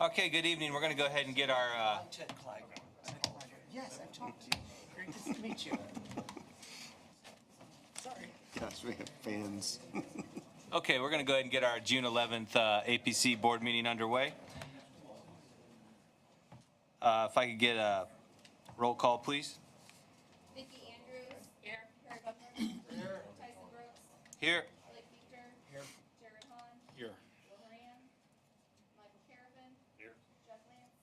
Okay, good evening. We're going to go ahead and get our, I'm Ted Clyde. Yes, I've talked to you. Great to meet you. Sorry. Yes, we have fans. okay, we're going to go ahead and get our June 11th APC board meeting underway. If I could get a roll call, please. Vicki Andrews. Here. Harry Buckner. Here. Tyson Brooks. Here. Blake Victor. Here. Jared Hahn. Here. Will Moran. Michael Caravan. Here. Jeff Lance.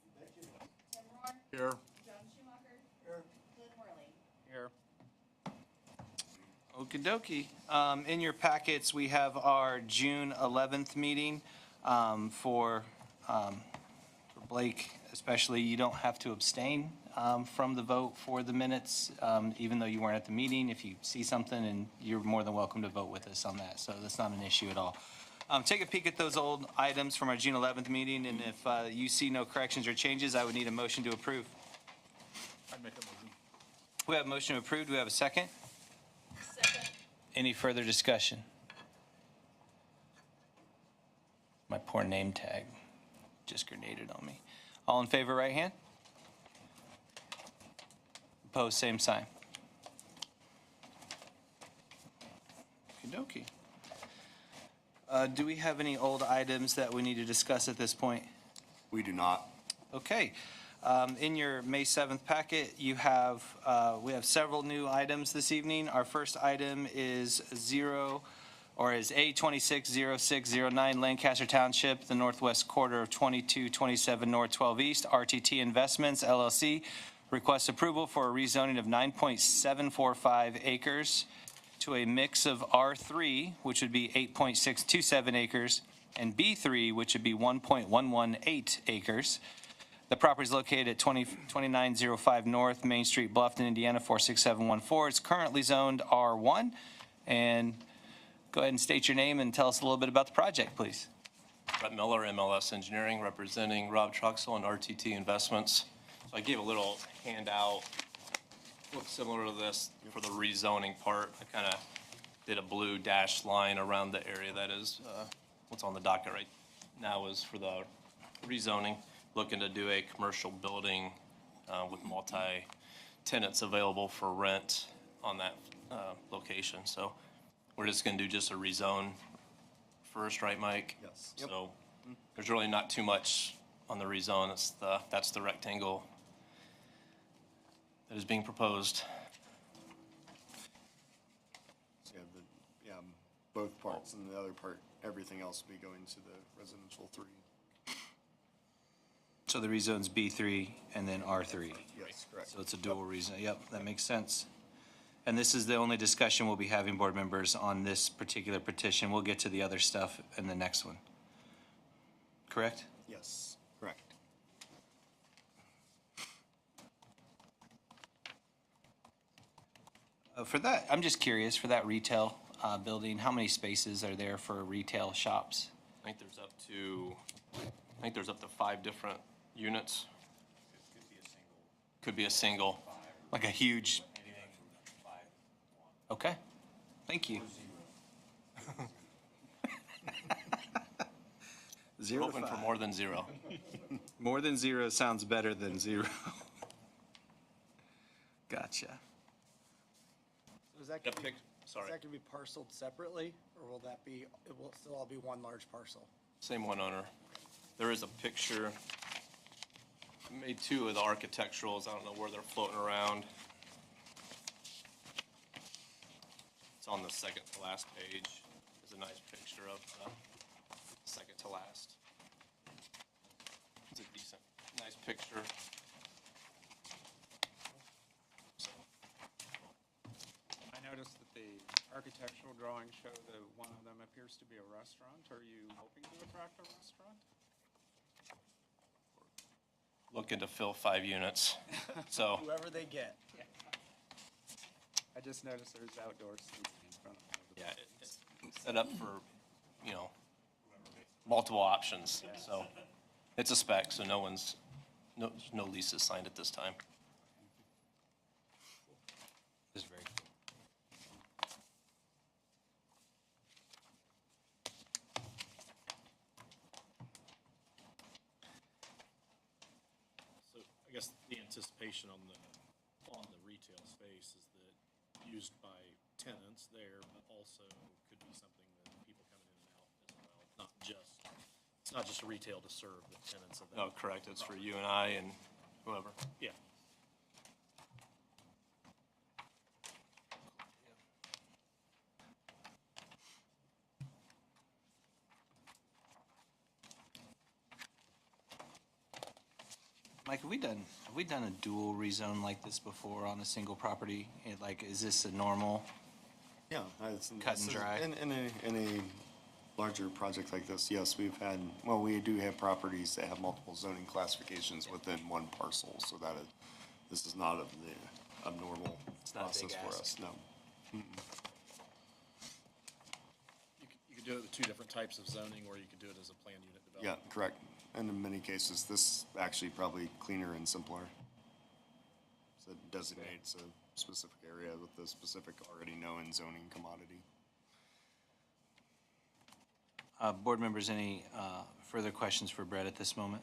Tim Rohr. Here. John Schumacher. Here. Glenn Worley. Here. Okie dokie. In your packets, we have our June 11th meeting for Blake, especially. You don't have to abstain from the vote for the minutes, even though you weren't at the meeting. If you see something, and you're more than welcome to vote with us on that, so that's not an issue at all. Take a peek at those old items from our June 11th meeting, and if you see no corrections or changes, I would need a motion to approve. I'd make a motion. We have a motion approved. Do we have a second? Second. Any further discussion? My poor name tag just grenaded on me. All in favor, right hand? Opposed, same sign. Okey dokey. Do we have any old items that we need to discuss at this point? We do not. Okay. In your May 7th packet, we have several new items this evening. Our first item is A260609 Lancaster Township, the northwest quarter of 2227 North 12 East, RTT Investments LLC, requests approval for a rezoning of 9.745 acres to a mix of R3, which would be 8.627 acres, and B3, which would be 1.118 acres. The property is located at 2905 North Main Street, Bluffton, Indiana, 46714. It's currently zoned R1. And go ahead and state your name and tell us a little bit about the project, please. Brett Miller, MLS Engineering, representing Rob Truxell and RTT Investments. So I gave a little handout, looks similar to this for the rezoning part. I kind of did a blue dashed line around the area that is what's on the docket right now is for the rezoning. Looking to do a commercial building with multi-tenants available for rent on that location. So we're just going to do just a rezone first, right, Mike? Yes. So there's really not too much on the rezone. That's the rectangle that is being proposed. Yeah, both parts, and the other part, everything else will be going to the residential 3. So the rezone's B3 and then R3. Yes, correct. So it's a dual rezone. Yep, that makes sense. And this is the only discussion we'll be having, board members, on this particular petition. We'll get to the other stuff in the next one. Correct? Yes, correct. For that, I'm just curious, for that retail building, how many spaces are there for retail shops? I think there's up to 5 different units. Could be a single. Like a huge... Okay, thank you. 0 to Open for 5. more than 0. More than 0 sounds better than 0. Gotcha. So is that Yep, going sorry. to be parceled separately, or will it will still all be one large parcel? Same one owner. There is a picture. I made 2 of the architecturals. I don't know where they're floating around. It's on the second to last page. There's a nice picture of the second to last. It's a decent, nice picture. So, I noticed that the architectural drawings show that one of them appears to be a restaurant. Are you hoping to attract a restaurant? looking to fill 5 units. So Whoever they get. I just noticed there's outdoor seating in front of the. yeah, it's set up for, multiple options. So it's a spec, so no leases signed at this time. This is very cool. guess the anticipation on the retail space is that used by tenants there, but also could be something that people coming in and out as well. It's not just retail to serve the tenants of that. No, correct, it's for you and I and whoever. Yeah. Mike, have we done a dual rezone like this before on a single property? Like, is this a normal? Yeah. Cut and dry. In a larger project like this, yes, we do have properties that have multiple zoning classifications within one parcel, so that this is not a abnormal not a big process for ask. us, no. You could do it with two different types of zoning, or you could do it as a planned unit Yeah, development. correct. And in many cases, this actually probably cleaner and simpler. So it designates a specific area with a specific already known zoning commodity. Board members, any further questions for Brett at this moment?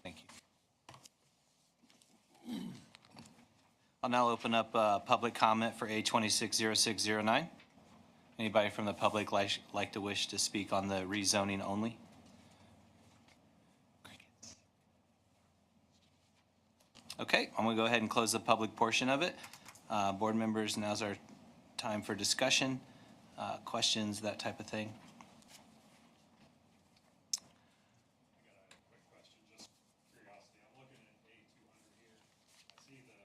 Thank you. I'll now open up public comment for A260609. Anybody from the public like to wish to speak on the rezoning only? Okay, I'm going to go ahead and close the public portion of it. Board members, now's our time for discussion, questions, that type of thing. Quick question, just curiosity. I'm looking at A200 here. I see the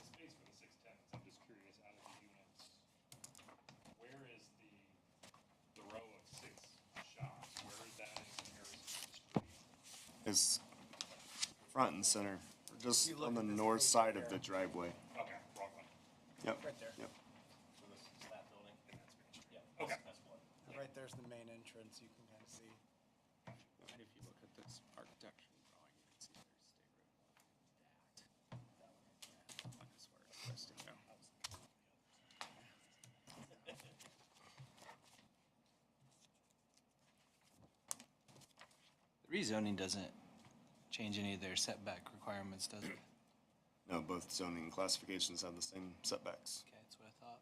space for the 6 tenants. I'm just curious, out of the units, where is the row of 6 shops? Where is that in comparison to the street? It's front and center, just You look on the at this north page side here. of the driveway. Okay, wrong one. Yep. Right there. Yep. So this is that building? Yeah. Okay. That's one. Right there's the main entrance, you can kind of see. And if you look at this architectural drawing, you can see there's state road that. That's where it's listed now. The rezoning doesn't change any of their setback requirements, does it? No, both zoning classifications have the same setbacks. Okay, that's what I thought.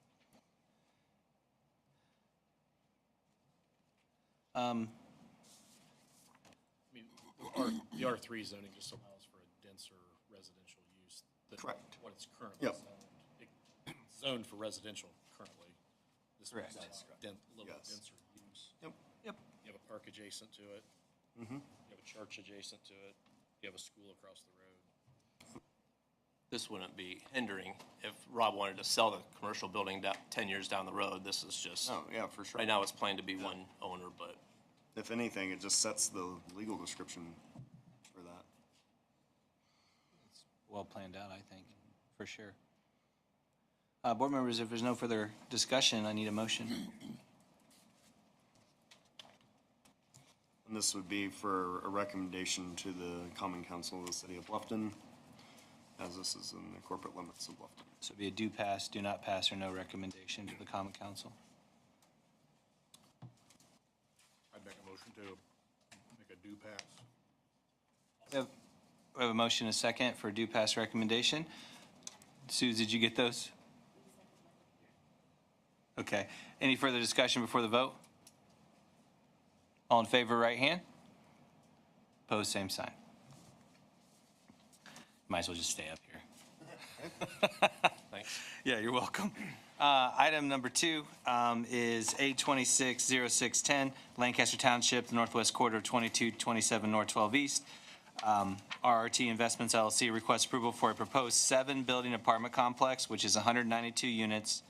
I mean, the R3 zoning just allows for a denser residential use than Correct. what it's currently Yep. zoned. It's zoned for residential currently. This Correct. one's a little Yes. denser use. Yep. Yep. You have a park adjacent to it. Mm-hmm. You have a church adjacent to it. You have a school across the road. This wouldn't be hindering if Rob wanted to sell the commercial building 10 years down the road. This is just, Oh, yeah, for sure. right now it's planned to be one owner, but If anything, it just sets the legal description for that. Well planned out, I think, for sure. Board members, if there's no further discussion, I need a motion. And this would be for a recommendation to the Common Council of the City of Bluffton, as this is in the corporate limits of Bluffton. So it'd be a do pass, do not pass, or no recommendation to the common council. I'd make a motion to make a due pass. We have a motion, and a second for do pass recommendation. Sue, did you get those? Okay. Any further discussion before the vote? All in favor, right hand. Opposed, same sign. Might as well just stay up here. thanks. Yeah, you're welcome. Item number 2 is A260610, Lancaster Township, the northwest quarter of 2227 North 12 East. RRT Investments LLC requests approval for a proposed 7-building apartment complex, which is 192 units,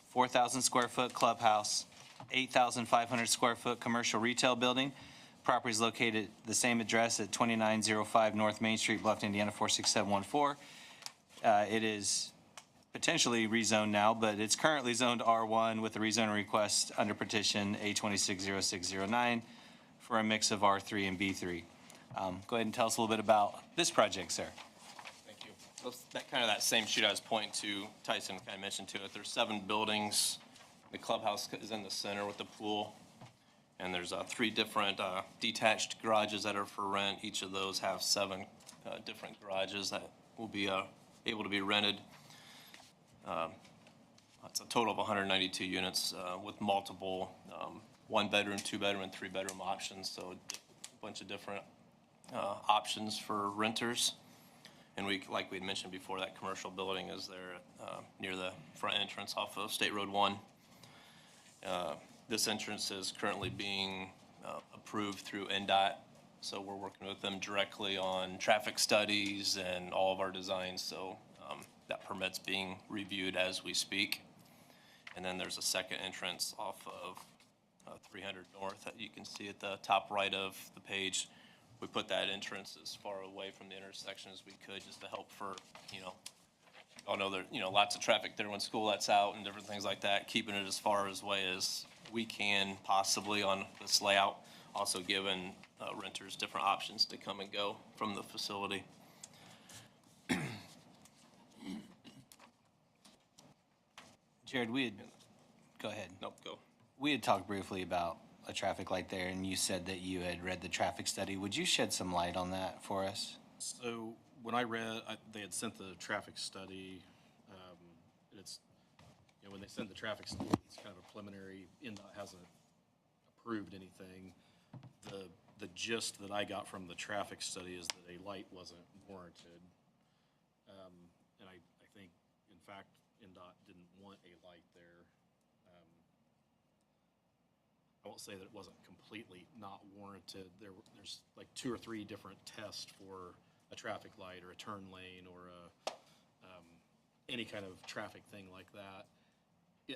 4,000 square foot clubhouse, 8,500 square foot commercial retail building. Property is located at the same address at 2905 North Main Street, Bluffton, Indiana 46714. It is potentially rezoned now, but it's currently zoned R1 with a rezoning request under petition A260609 for a mix of R3 and B3. Go ahead and tell us a little bit about this project, sir. Thank you. So it's that same sheet I was pointing to, Tyson kind of mentioned to it. There's 7 buildings. The clubhouse is in the center with the pool. And there's 3 different detached garages that are for rent. Each of those have 7 different garages that will be able to be rented. It's a total of 192 units with multiple 1-bedroom, 2-bedroom, and 3-bedroom options. So a bunch of different options for renters. And like we had mentioned before, that commercial building is there near the front entrance off of State Road 1. This entrance is currently being approved through NDOT, so we're working with them directly on traffic studies and all of our designs, so that permit's being reviewed as we speak. And then there's a second entrance off of 300 North that you can see at the top right of the page. We put that entrance as far away from the intersection as we could, just to help for, y'all know there, lots of traffic there when school lets out and different things like that, keeping it as far away as we can possibly on this layout, also giving renters different options to come and go from the facility. Jared, go ahead. Nope, go. We had talked briefly about a traffic light there, and you said that you had read the traffic study. Would you shed some light on that for us? So when I read, they had sent the traffic study, it's, when they sent the traffic study, it's kind of a preliminary, NDOT hasn't approved anything. The gist that I got from the traffic study is that a light wasn't warranted. And I think, in fact, NDOT didn't want a light there. I won't say that it wasn't completely not warranted. There's like 2 or 3 different tests for a traffic light or a turn lane or any kind of traffic thing like that.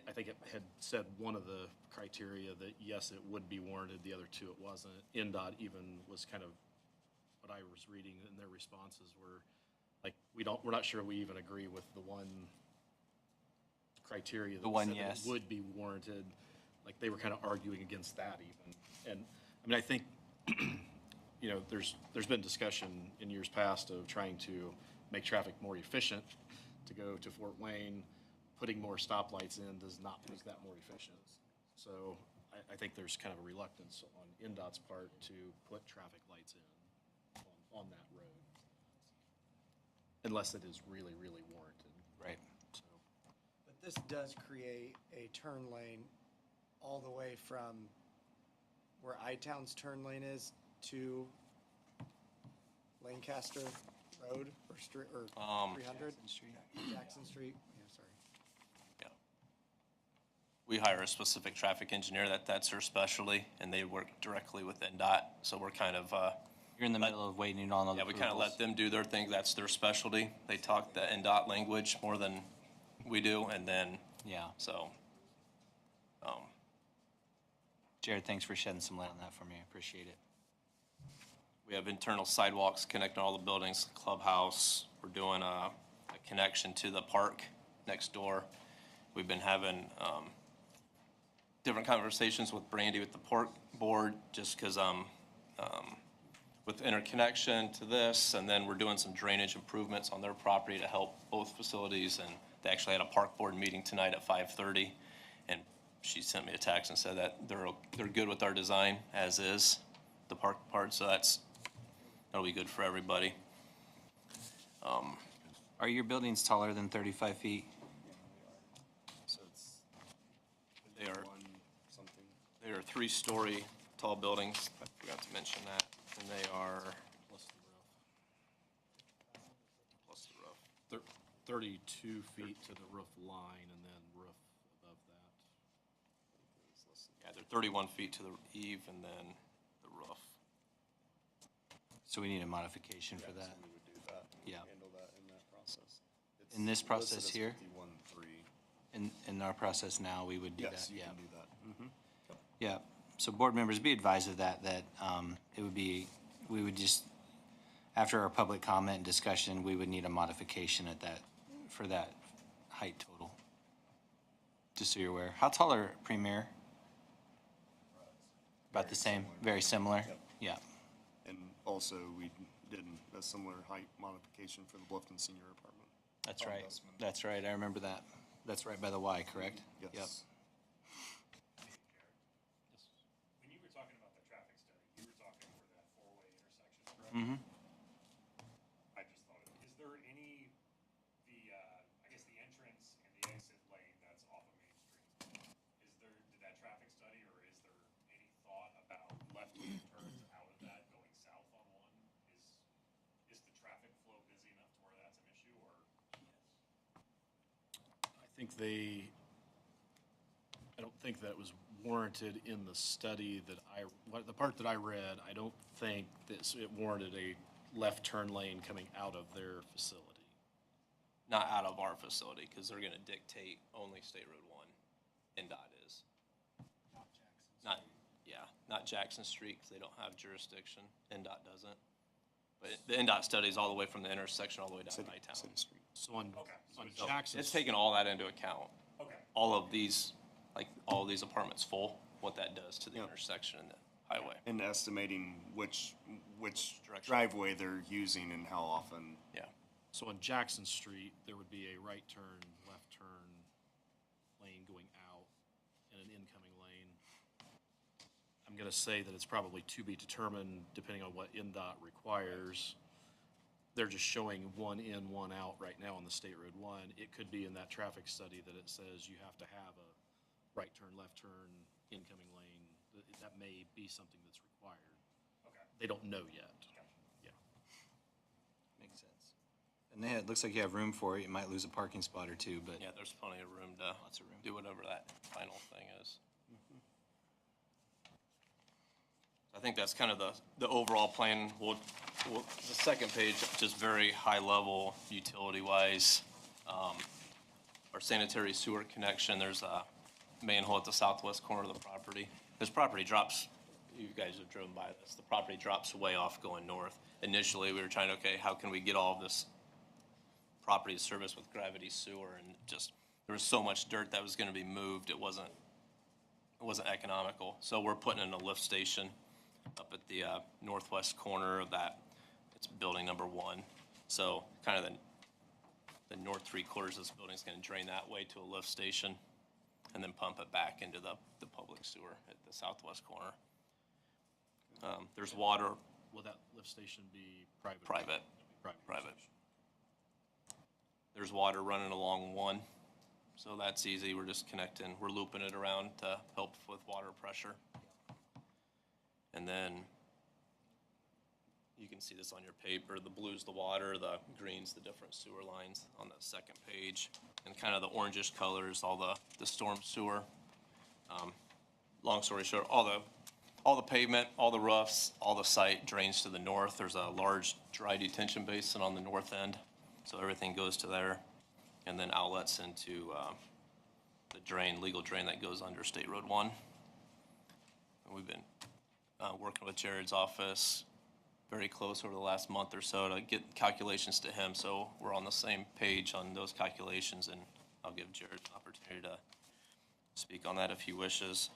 I think it had said one of the criteria that, yes, it would be warranted, the other 2 it wasn't. NDOT even was kind of, what I was reading in their responses were, like, we're not sure we even agree with the one criteria that The one said that yes. it would be warranted. Like, they were kind of arguing against that even. And, I mean, I think, there's been discussion in years past of trying to make traffic more efficient to go to Fort Wayne. Putting more stoplights in does not make that more efficient. So I think there's kind of a reluctance on NDOT's part to put traffic lights in on that road. Unless it is really, really warranted. Right. So, But this does create a turn lane all the way from where I-Town's turn lane is to Lancaster Road or street, or 300? Jackson Street, yeah, sorry. Yeah. We hire a specific traffic engineer that's their specialty, and they work directly with NDOT. So we're kind of, You're in the middle of waiting on all the we kind of approvals. let them do their thing. That's their specialty. They talk the NDOT language more than we do, and then, Yeah. so, Jared, thanks for shedding some light on that for me. I appreciate it. we have internal sidewalks connecting all the buildings, clubhouse. We're doing a connection to the park next door. We've been having different conversations with Brandy with the park board, just because with interconnection to this, and then we're doing some drainage improvements on their property to help both facilities. And they actually had a park board meeting tonight at 5:30, and she sent me a text and said that they're good with our design as is, the park part. So that'll be good for everybody. Are your buildings taller than 35 feet? So it's They are. one something. They are 3-story tall buildings. I forgot to mention that. And they are, plus the plus the roof. roof. 32 feet to the roof line and then roof above that. Yeah, they're 31 feet to the eave and then the roof. So we need a modification for Yeah, that. so we would do that. Yeah. Handle that in that process. It's In this process listed as here? 51.3. In our process now, we would do that, Yes, you yeah. can do that. Yeah, so board members, be advised of that it would be, we would just, after our public comment and discussion, we would need a modification for that height total. Just so you're aware. How tall are Premier? About the same, very similar? Yep. Yeah, And also, we did a similar height modification for the Bluffton Senior Apartment. that's On right. Bestman. That's right, I remember that. That's right by the Y, correct? Yep. Yes. When you were I just thought, is there any, I guess the entrance and the exit lane that's off of Main Street? Did that traffic study, or is there any thought about left-hand turns out of that going south on one? Is the traffic flow busy enough to where that's an issue, or? I don't think that was warranted in the study that the part that I read, I don't think that it warranted a left turn lane coming out of their facility. Not out of our facility, because they're gonna dictate only State Road 1, NDOT is. Not, yeah, not Jackson Street, because they don't have jurisdiction, NDOT doesn't. But the NDOT studies all the way from the intersection all the way down to Nightown. City Street. So on so it's- Jackson. It's taking all that into account. Okay. All of these, like, all of these apartments full, what that does to the Yeah. intersection and the highway. And estimating which Direction. driveway they're using and how often. Yeah. So on Jackson Street, there would be a right turn, left turn lane going out and an incoming lane. I'm gonna say that it's probably to be determined depending on what NDOT requires. They're just showing one in, one out right now on the State Road 1. It could be in that traffic study that it says you have to have a right turn, left turn, incoming lane. That may be something that's required. Okay. They don't know yet. Yeah. Makes sense. And it looks like you have room for it. You might lose a parking spot or two, but Yeah, there's plenty of room to Lots of room. do whatever that final thing is. I think that's kind of the overall plan. The second page, just very high level utility wise. Our sanitary sewer connection, there's a manhole at the southwest corner of the property. This property drops, you guys have driven by this, the property drops way off going north. Initially, we were trying to, okay, how can we get all of this property serviced with gravity sewer, and just, there was so much dirt that was gonna be moved, it wasn't economical. So we're putting in a lift station up at the northwest corner of that. It's building number 1. So kind of the north 3/4 of this building is gonna drain that way to a lift station and then pump it back into the public sewer at the southwest corner. There's water, Will that lift station be private? private. Private. There's water running along 1, so that's easy. We're just connecting, we're looping it around to help with water pressure. And then you can see this on your paper. The blue's the water, the green's the different sewer lines on the second page. And kind of the orangish colors, all the storm sewer. Long story short, all the pavement, all the roofs, all the site drains to the north. There's a large dry detention basin on the north end, so everything goes to there. And then outlets into the legal drain that goes under State Road 1. And we've been working with Jared's office very close over the last month or so to get calculations to him, so we're on the same page on those calculations, and I'll give Jared an opportunity to speak on that if he wishes.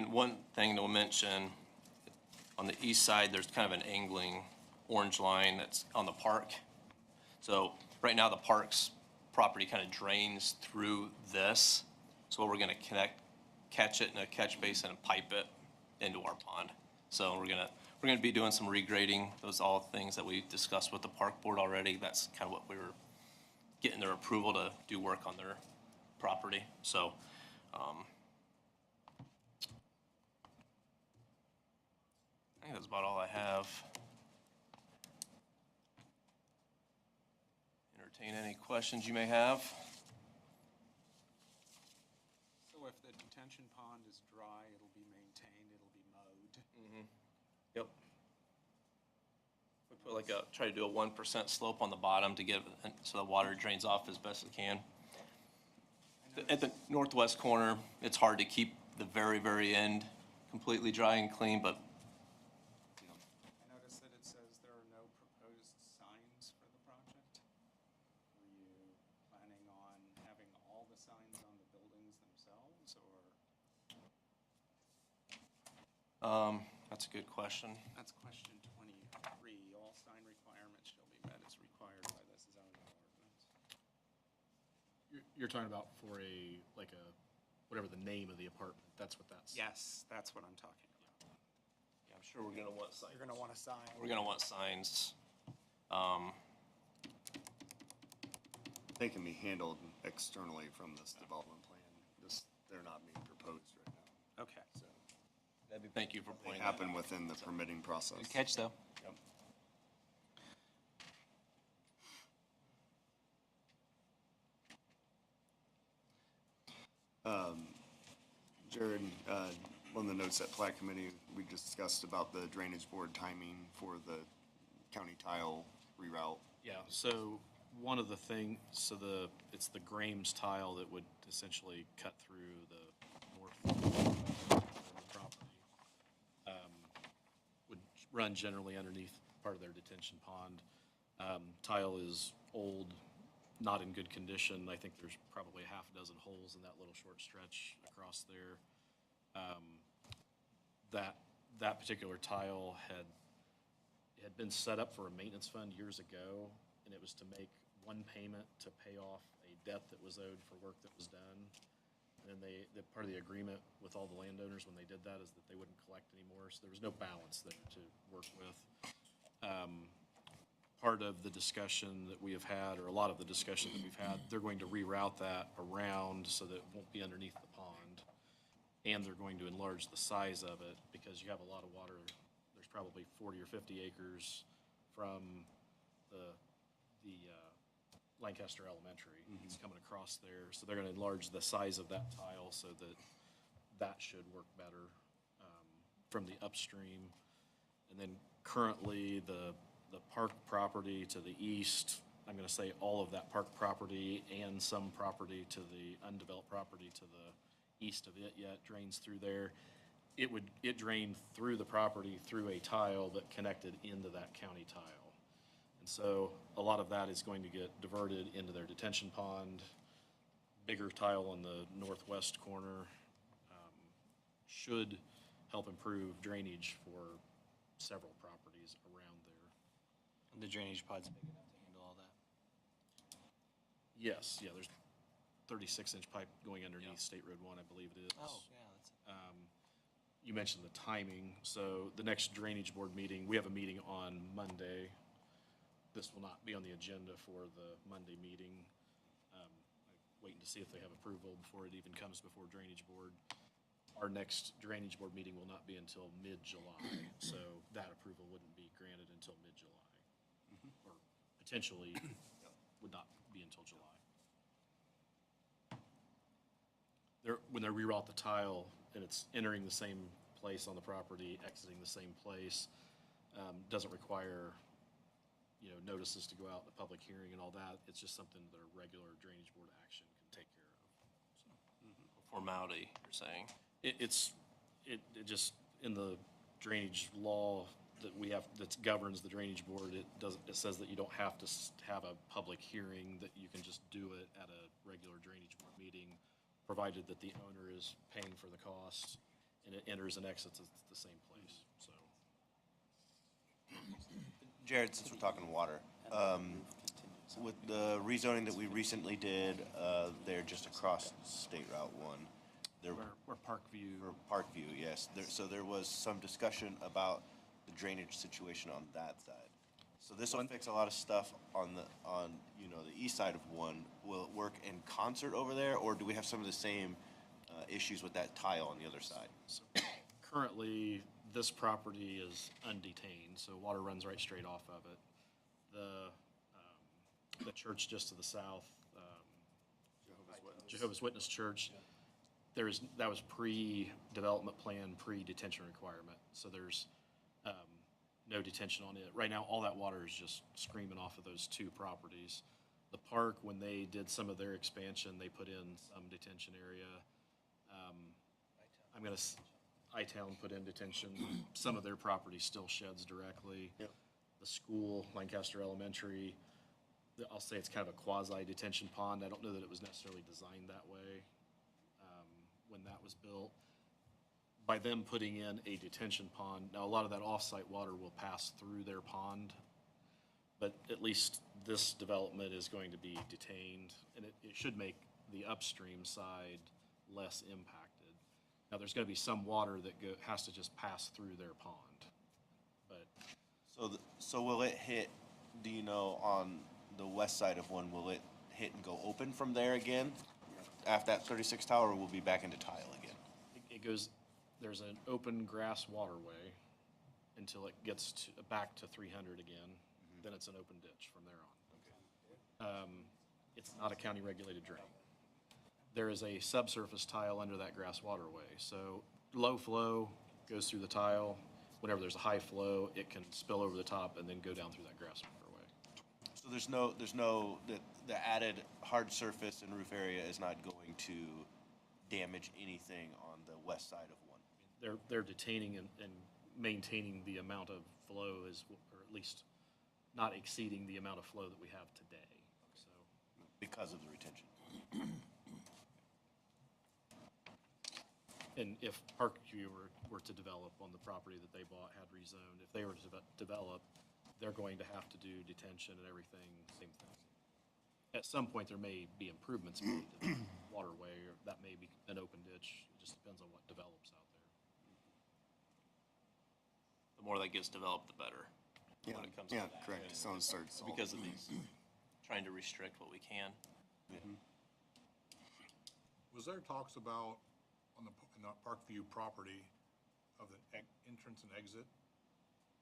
One thing to mention, on the east side, there's kind of an angling orange line that's on the park. So right now, the park's property kind of drains through this. So we're gonna catch it in a catch basin and pipe it into our pond. So we're gonna be doing some regrading. Those are all things that we discussed with the park board already. That's kind of what we were getting their approval to do work on their property. So, I think that's about all I have. Entertain any questions you may have. So if the detention pond is dry, it'll be maintained, it'll be mowed. Yep. We put try to do a 1% slope on the bottom to get, so the water drains off as best it can. At the northwest corner, it's hard to keep the very, very end completely dry and clean, but I noticed that it says there are no proposed signs for the project. Were you planning on having all the signs on the buildings themselves, or? that's a good question. That's question 23. All sign requirements shall be met as required by this zoning ordinance. You're talking about for whatever the name of the apartment, that's what that's. Yes, that's what I'm talking about. Yeah, I'm sure we're gonna want signs. You're gonna want a sign. We're gonna want signs. They can be handled externally from this development plan. They're not being proposed right now. Okay. So Thank you for they pointing that out. happen within the permitting process. Good catch, though. Jared, one of the notes at Plat Committee, we discussed about the drainage board timing for the county tile reroute. Yeah, so one of the things, it's the Graham's tile that would essentially cut through the north property. Would run generally underneath part of their detention pond. Tile is old, not in good condition. I think there's probably a half a dozen holes in that little short stretch across there. That particular tile had been set up for a maintenance fund years ago, and it was to make one payment to pay off a debt that was owed for work that was done. And then part of the agreement with all the landowners when they did that is that they wouldn't collect anymore, so there was no balance there to work with. Part of the discussion that we have had, or a lot of the discussion that we've had, they're going to reroute that around so that it won't be underneath the pond. And they're going to enlarge the size of it because you have a lot of water. There's probably 40 or 50 acres from the Lancaster Elementary. It's coming across there. So they're gonna enlarge the size of that tile so that should work better from the upstream. And then currently, the park property to the east, I'm gonna say all of that park property and some property to the undeveloped property to the east of it yet drains through there. It drained through the property through a tile that connected into that county tile. And so a lot of that is going to get diverted into their detention pond. Bigger tile on the northwest corner should help improve drainage for several properties around there. The drainage pod's big enough to handle all that. Yes, yeah, there's 36-inch pipe going underneath State Road 1, I believe it is. Oh, yeah, that's. You mentioned the timing, so the next drainage board meeting, we have a meeting on Monday. This will not be on the agenda for the Monday meeting. I'm waiting to see if they have approval before it even comes before drainage board. Our next drainage board meeting will not be until mid-July, so that approval wouldn't be granted until mid-July. Or potentially would not be until July. When they reroute the tile and it's entering the same place on the property, exiting the same place, doesn't require, notices to go out in a public hearing and all that. It's just something that a regular drainage board action can take care of. Formality, you're saying? It just, in the drainage law that we have, that governs the drainage board, it says that you don't have to have a public hearing, that you can just do it at a regular drainage board meeting, provided that the owner is paying for the cost and it enters and exits at the same place, so. Jared, since we're talking water, with the rezoning that we recently did, there just across State Route 1, Where Parkview, or Parkview, yes. So there was some discussion about the drainage situation on that side. So this will fix a lot of stuff on the east side of 1. Will it work in concert over there, or do we have some of the same issues with that tile on the other side? so currently, this property is undetained, so water runs right straight off of it. The church just to the south, Jehovah's Witness Church, that was pre-development plan, pre-detention requirement, so there's no detention on it. Right now, all that water is just screaming off of those 2 properties. The park, when they did some of their expansion, they put in some detention area. I-Town put in detention. Some of their property still sheds directly. Yep. The school, Lancaster Elementary, I'll say it's kind of a quasi-detention pond. I don't know that it was necessarily designed that way when that was built. By them putting in a detention pond, now a lot of that off-site water will pass through their pond, but at least this development is going to be detained, and it should make the upstream side less impacted. Now, there's gonna be some water that has to just pass through their pond. But So will it hit, do you know, on the west side of one, will it hit and go open from there again? After that 36 tower, or will be back into tile again? it goes, there's an open grass waterway until it gets back to 300 again. Then it's an open ditch from there on. It's not a county regulated drain. There is a subsurface tile under that grass waterway. So low flow goes through the tile. Whenever there's a high flow, it can spill over the top and then go down through that grass waterway. So the added hard surface and roof area is not going to damage anything on the west side of one? They're detaining and maintaining the amount of flow or at least not exceeding the amount of flow that we have today, so. Because of the retention. And if Parkview were to develop on the property that they bought, had rezoned, if they were to develop, they're going to have to do detention and everything, same thing. At some point, there may be improvements made to the waterway, or that may be an open ditch. It just depends on what develops out there. The more that gets developed, the better. Yeah, when it comes to yeah, that. correct. So it starts. Because of these, trying to restrict what we can. Was there talks about in the Parkview property of the entrance and exit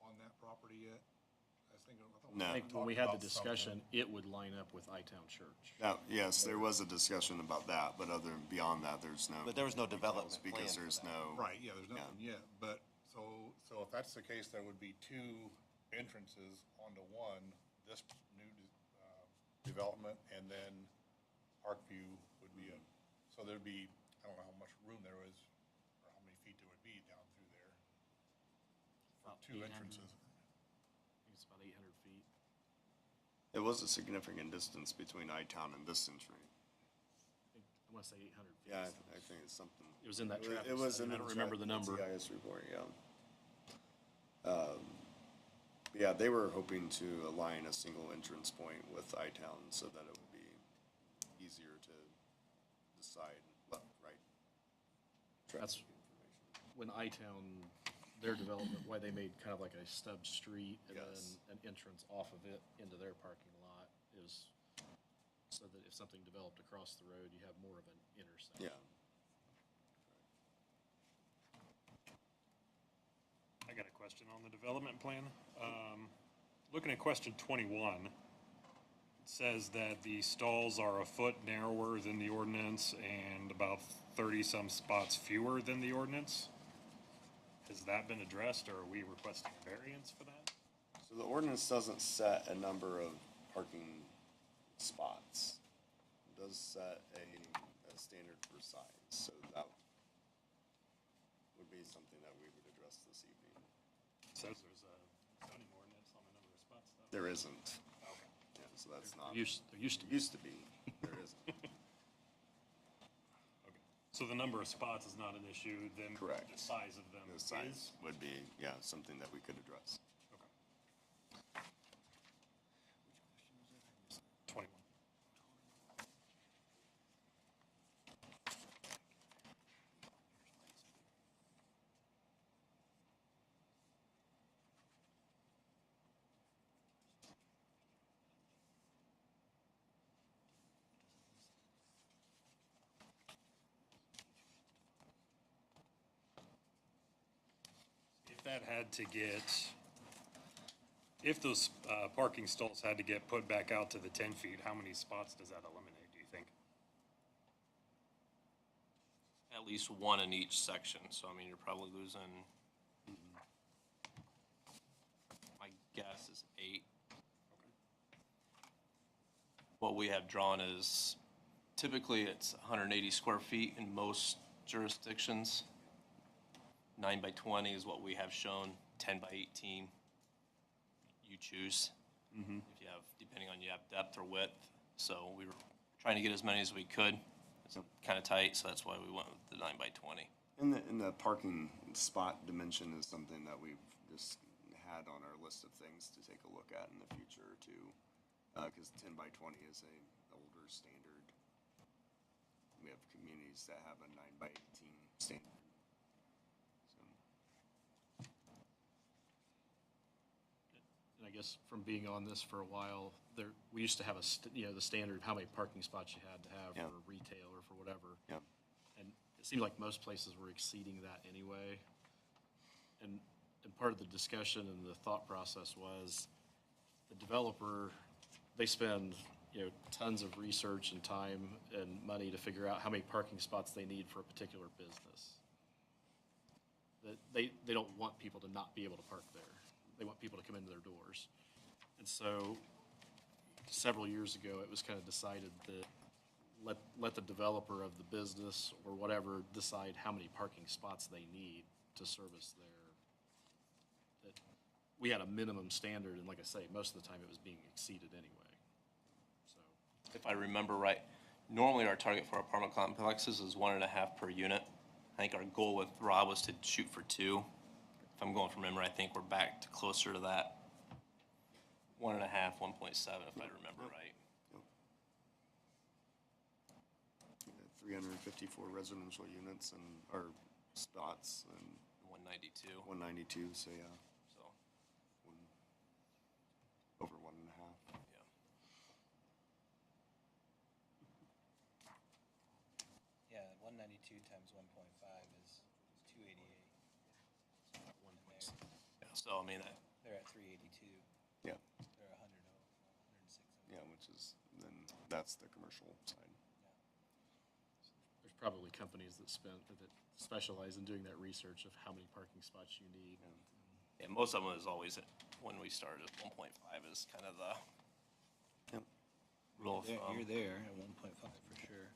on that property yet? No. I think when we had the discussion, it would line up with I-Town Church. Yes, there was a discussion about that, but beyond that, there's no. But there was no development plan Because for there's that. no. Right, yeah, there's nothing yet, but, so if that's the case, there would be two entrances onto one, this new, development, and then Parkview would be so there'd be, I don't know how much room there is, or how many feet there would be down through there. For About two 800. entrances. I think it's about 800 feet. It was a significant distance between I-Town and this entry. I want to say 800 feet. Yeah, I think it's something. It was in that traffic It was study. in I don't remember the number. TIS report, yeah. Yeah, they were hoping to align a single entrance point with I-Town so that it would be easier to decide, right? That's when I-Town, their development, why they made kind of like a stub street and Yes. then an entrance off of it into their parking lot is so that if something developed across the road, you have more of an intersection. Yeah. I got a question on the development plan. Looking at question 21, it says that the stalls are a foot narrower than the ordinance and about 30-some spots fewer than the ordinance. Has that been addressed, or are we requesting a variance for that? So the ordinance doesn't set a number of parking spots. It does set a standard for size, so that would be something that we would address this evening. It says there's a zoning ordinance on the number of spots, though. There isn't, Okay. yeah, so that's not. There used to be. Used to be, there isn't. Okay. So the number of spots is not an issue, then Correct. the size of them The is? size would be, yeah, something that we could address. Okay. 21. If that had to get, if those parking stalls had to get put back out to the 10 feet, how many spots does that eliminate, do you think? At least one in each section, so I mean, you're probably losing, my guess is 8. What we have drawn is, typically it's 180 square feet in most jurisdictions. 9 by 20 is what we have shown, 10 by 18, you choose. If you have, depending on you have depth or width, so we were trying to get as many as we could. It's kind of tight, so that's why we went with the 9 by 20. And the parking spot dimension is something that we've just had on our list of things to take a look at in the future too. Because 10 by 20 is a older standard. We have communities that have a 9 by 18 standard. guess from being on this for a while, we used to have the standard of how many parking spots you had to have Yeah. for retail or for whatever. Yeah. And it seemed like most places were exceeding that anyway. And part of the discussion and the thought process was the developer, they spend, tons of research and time and money to figure out how many parking spots they need for a particular business. That they don't want people to not be able to park there. They want people to come into their doors. And so several years ago, it was kind of decided that let the developer of the business or whatever decide how many parking spots they need to service that we had a minimum standard, and like I say, most of the time it was being exceeded anyway. So, If I remember right, normally our target for apartment complexes is 1.5 per unit. I think our goal with Rob was to shoot for 2. If I'm going from memory, I think we're back to closer to that 1.5, 1.7, if I remember right. 354 residential units or spots and 192, 192, so yeah, so, over 1.5. yeah. Yeah, 192 times 1.5 is 288. Yeah, so, I mean, They're at 382. Yeah, They're 106. yeah, which is, then that's the commercial side. there's probably companies that specialize in doing that research of how many parking spots you need. yeah, most of them is always, when we started at 1.5 is kind of the Yep. rule of thumb. You're there at 1.5 for sure.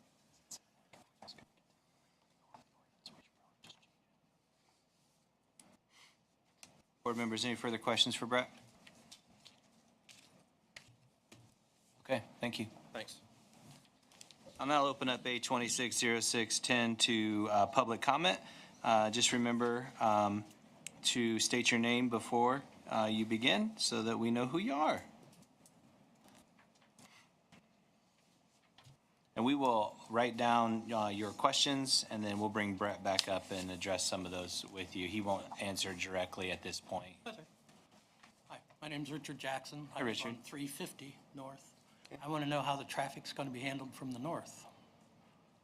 Board members, any further questions for Brett? Okay, thank you. Thanks. I'll now open up A 260610 to public comment. Just remember to state your name before you begin so that we know who you are. And we will write down your questions, and then we'll bring Brett back up and address some of those with you. He won't answer directly at this point. Hi, my name's Richard Jackson. Hi, I live Richard. on 350 North. I want to know how the traffic's going to be handled from the north,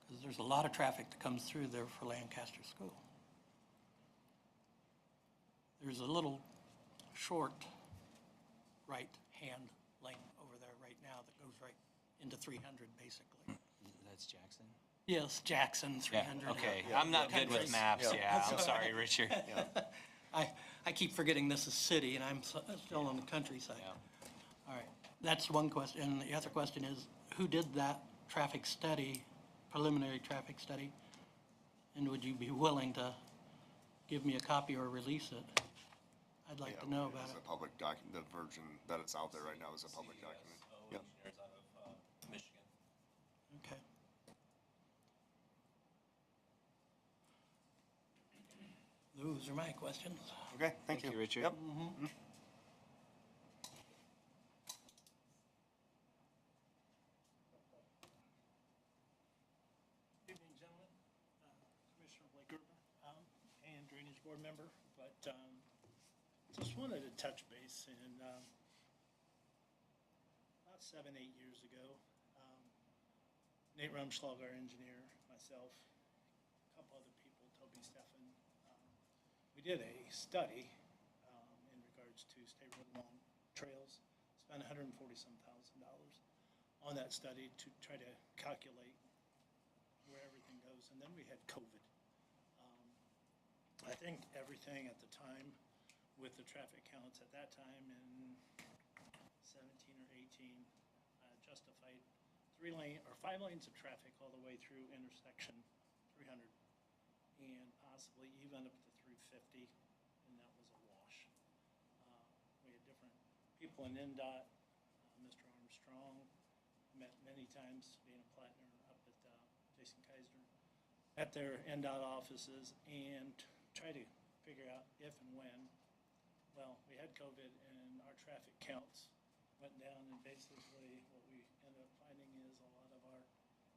because there's a lot of traffic that comes through there for Lancaster School. There's a little short right-hand lane over there right now that goes right into 300, basically. That's Jackson? Yes, Jackson, Yeah, 300. okay. I'm not good with maps, yeah. I'm sorry, Richard. I keep forgetting this is city, and I'm still on the countryside. Yeah. All right, that's one question. And the other question is, who did that traffic study, preliminary traffic study? And would you be willing to give me a copy or release it? I'd like to know about It's it. a public document, the version that is out there right now is a public document. Yep. Engineers out of Michigan. Okay. Those are my questions. Okay, thank you. you, Richard. Yep. Evening, gentlemen. Commissioner Blake Gerber, and Drainage Board member, but just wanted to touch base and about 7, 8 years ago, Nate Rumschlag, our engineer, myself, a couple other people, Toby Steffen, we did a study in regards to State Road 1 trails, spent $140-some thousand on that study to try to calculate where everything goes, and then we had COVID. I think everything at the time with the traffic counts at that time in 17 or 18 justified 5 lanes of traffic all the way through intersection 300 and possibly even up to 350, and that was a wash. We had different people in NDOT, Mr. Armstrong, met many times being a partner up at Jason Keisner at their NDOT offices and try to figure out if and when. Well, we had COVID and our traffic counts went down, and basically what we ended up finding is a lot of our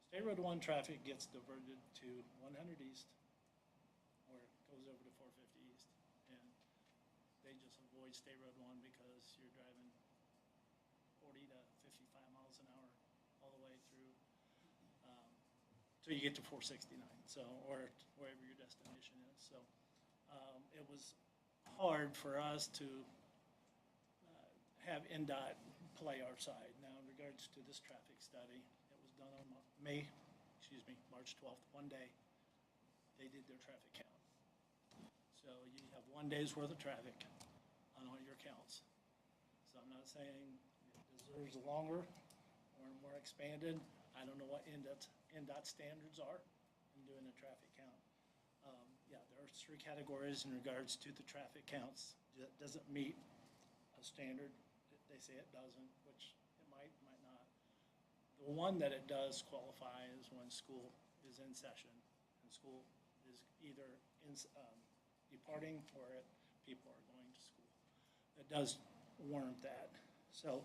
State Road 1 traffic gets diverted to 100 East, or it goes over to 450 East, and they just avoid avoid State Road 1 because you're driving 40 to 55 miles an hour all the way through, till you get to 469, so, or wherever your destination is. So it was hard for us to have NDOT play our side. Now, in regards to this traffic study, it was done on March 12th, one day, they did their traffic count. So you have 1 day's worth of traffic on all your counts. So I'm not saying it deserves longer or more expanded. I don't know what NDOT standards are in doing a traffic count. Yeah, there are 3 categories in regards to the traffic counts. That doesn't meet a standard. They say it doesn't, which it might not. The one that it does qualify is when school is in session and school is either in, departing or people are going to school. It does warrant that. So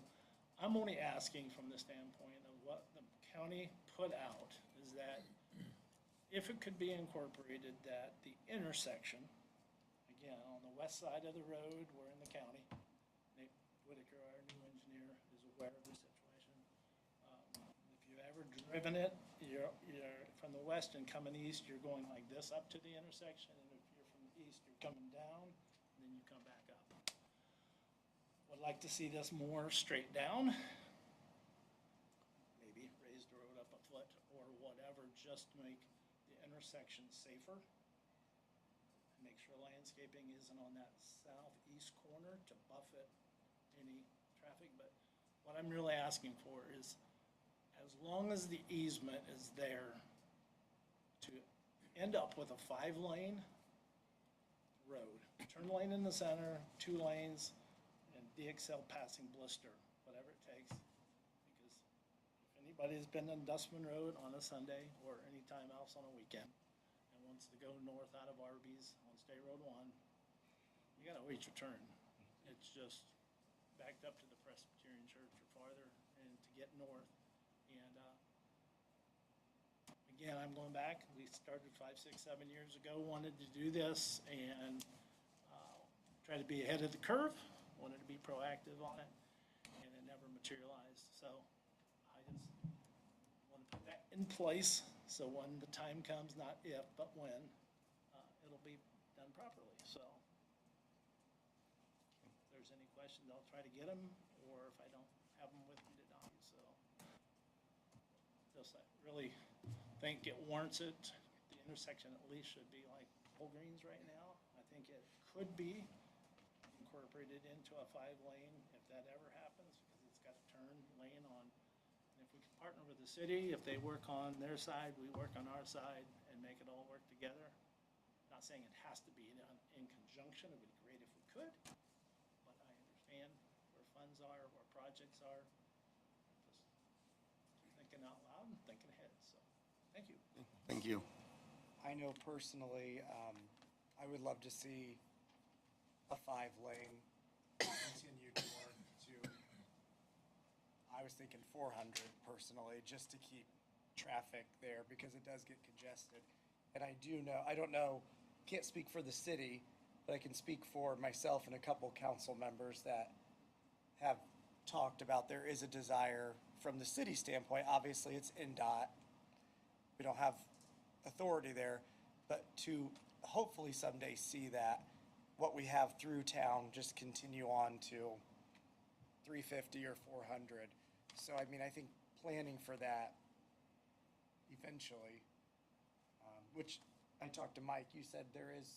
I'm only asking from the standpoint of what the county put out is that if it could be incorporated that the intersection, again, on the west side of the road, we're in the county. Nate Whitaker, our new engineer, is aware of the situation. If you've ever driven it, you're from the west and coming east, you're going like this up to the intersection, and if you're from the east, you're coming down, and then you come back up. Would like to see this more straight down. Maybe raise the road up a foot or whatever, just to make the intersection safer. Make sure landscaping isn't on that southeast corner to buffet any traffic. But what I'm really asking for is, as long as the easement is there to end up with a 5-lane road, turn lane in the center, 2 lanes, and DXL passing blister, whatever it takes. Because if anybody's been on Dustman Road on a Sunday or any time else on a weekend and wants to go north out of Arby's on State Road 1, you gotta wait your turn. It's just backed up to the Presbyterian Church or farther and to get north. And again, I'm going back. We started 5, 6, 7 years ago, wanted to do this and try to be ahead of the curve, wanted to be proactive on it, and it never materialized. So I just want to put that in place so when the time comes, not if, but when, it'll be done properly. So if there's any questions, I'll try to get them, or if I don't have them with me tonight, so. Just I really think it warrants it. The intersection at least should be like Whole Greens right now. I think it could be incorporated into a 5-lane if that ever happens, because it's got a turn lane on. And if we can partner with the city, if they work on their side, we work on our side and make it all work together. Not saying it has to be done in conjunction. It would be great if we could, but I understand where funds are, where projects are. Just thinking out loud and thinking ahead, so, thank you. Thank you. I know personally, I would love to see a 5-lane continue north to, I was thinking 400 personally, just to keep traffic there because it does get congested. And I do know, I don't know, can't speak for the city, but I can speak for myself and a couple council members that have talked about there is a desire from the city standpoint. Obviously, it's NDOT. We don't have authority there, but to hopefully someday see that what we have through town just continue on to 350 or 400. So, I mean, I think planning for that eventually, which I talked to Mike, you said there is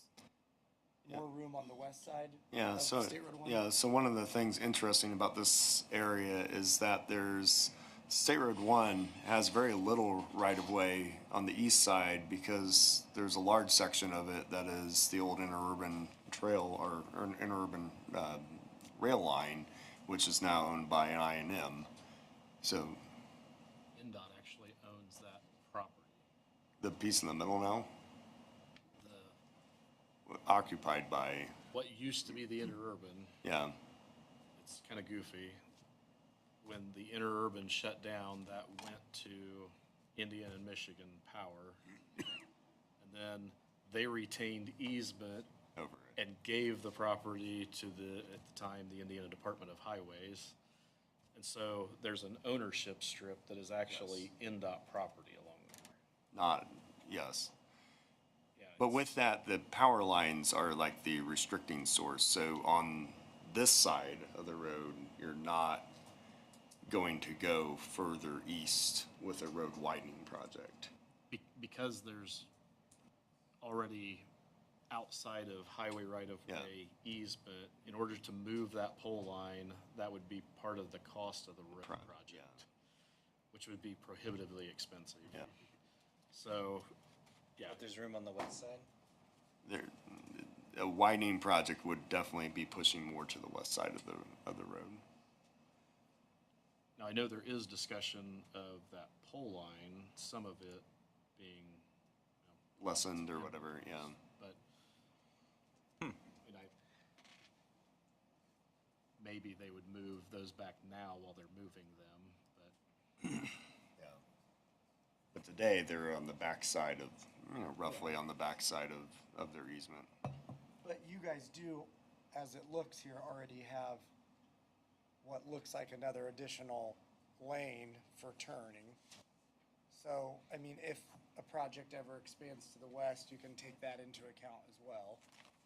more room on the west side Yeah, of so, State Road 1? yeah, so one of the things interesting about this area is that there's, State Road 1 has very little right-of-way on the east side because there's a large section of it that is the old interurban trail or interurban rail line, which is now owned by an I&M. So NDOT actually owns that property. the piece in the middle now, The, occupied by, what used to be the interurban, yeah, it's kind of goofy. When the interurban shut down, that went to Indiana and Michigan Power. And then they retained easement over it. and gave the property to the, at the time, the Indiana Department of Highways. And so there's an ownership strip that is actually NDOT property along there. Not, yes. Yeah, But with that, the power lines are like the restricting source. So on this side of the road, you're not going to go further east with a road widening project. Because there's already outside of highway right-of-way easement, in order to move that pole line, that would be part of the cost of the road project, which would be prohibitively expensive. Yeah. So, yeah, But there's room on the west side? There, a widening project would definitely be pushing more to the west side of the road. now I know there is discussion of that pole line, some of it being, Lessened or whatever, yeah. but, and maybe they would move those back now while they're moving them, but. But today, they're on the backside of, roughly on the backside of their easement. But you guys do, as it looks here, already have what looks like another additional lane for turning. So, I mean, if a project ever expands to the west, you can take that into account as well.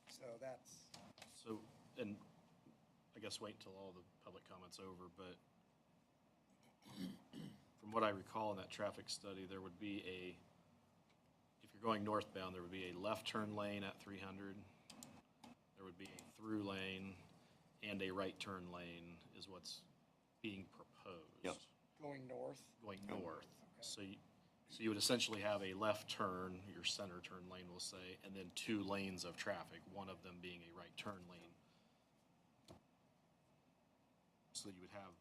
So that's, So, and I guess wait until all the public comments over, but from what I recall in that traffic study, there would be if you're going northbound, there would be a left turn lane at 300. There would be a through lane and a right turn lane is what's being proposed. Yep. going north. Going north. So you would essentially have a left turn, your center turn lane, we'll say, and then two lanes of traffic, one of them being a right turn lane. So that you would have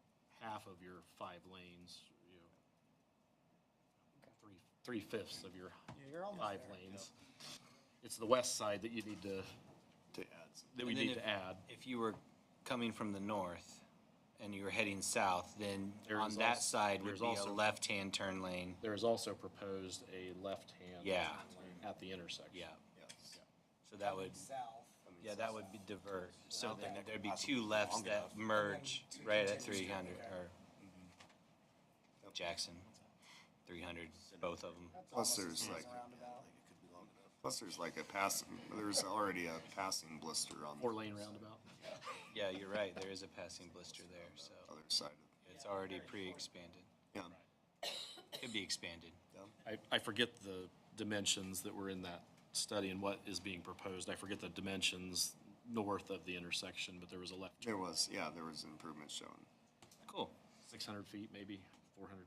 half of your 5 lanes, three-fifths of your You're almost 5 there. lanes. It's the west side that you need to, To add some. that we And then need to add. If you were coming from the north and you were heading south, then There on is that also- side would there's be a also- left-hand turn lane. There is also proposed a left-hand Yeah. lane at the intersection. Yeah, Yes. so that would, South. yeah, that would be divert. So then that there'd could be possibly two be lefts long that enough. merge And then right two at continues, 300, okay. or Jackson, 300, both of them. That's Plus almost there's a like- roundabout. Plus, there's like there's already a passing blister on the 4-lane roundabout. Yeah, you're right, there is a passing blister there, so other side of, it's already pre-expanded. yeah. Could be expanded. I forget the dimensions that were in that study and what is being proposed. I forget the dimensions north of the intersection, but there was a left There was improvements shown. Cool. 600 feet, maybe 400.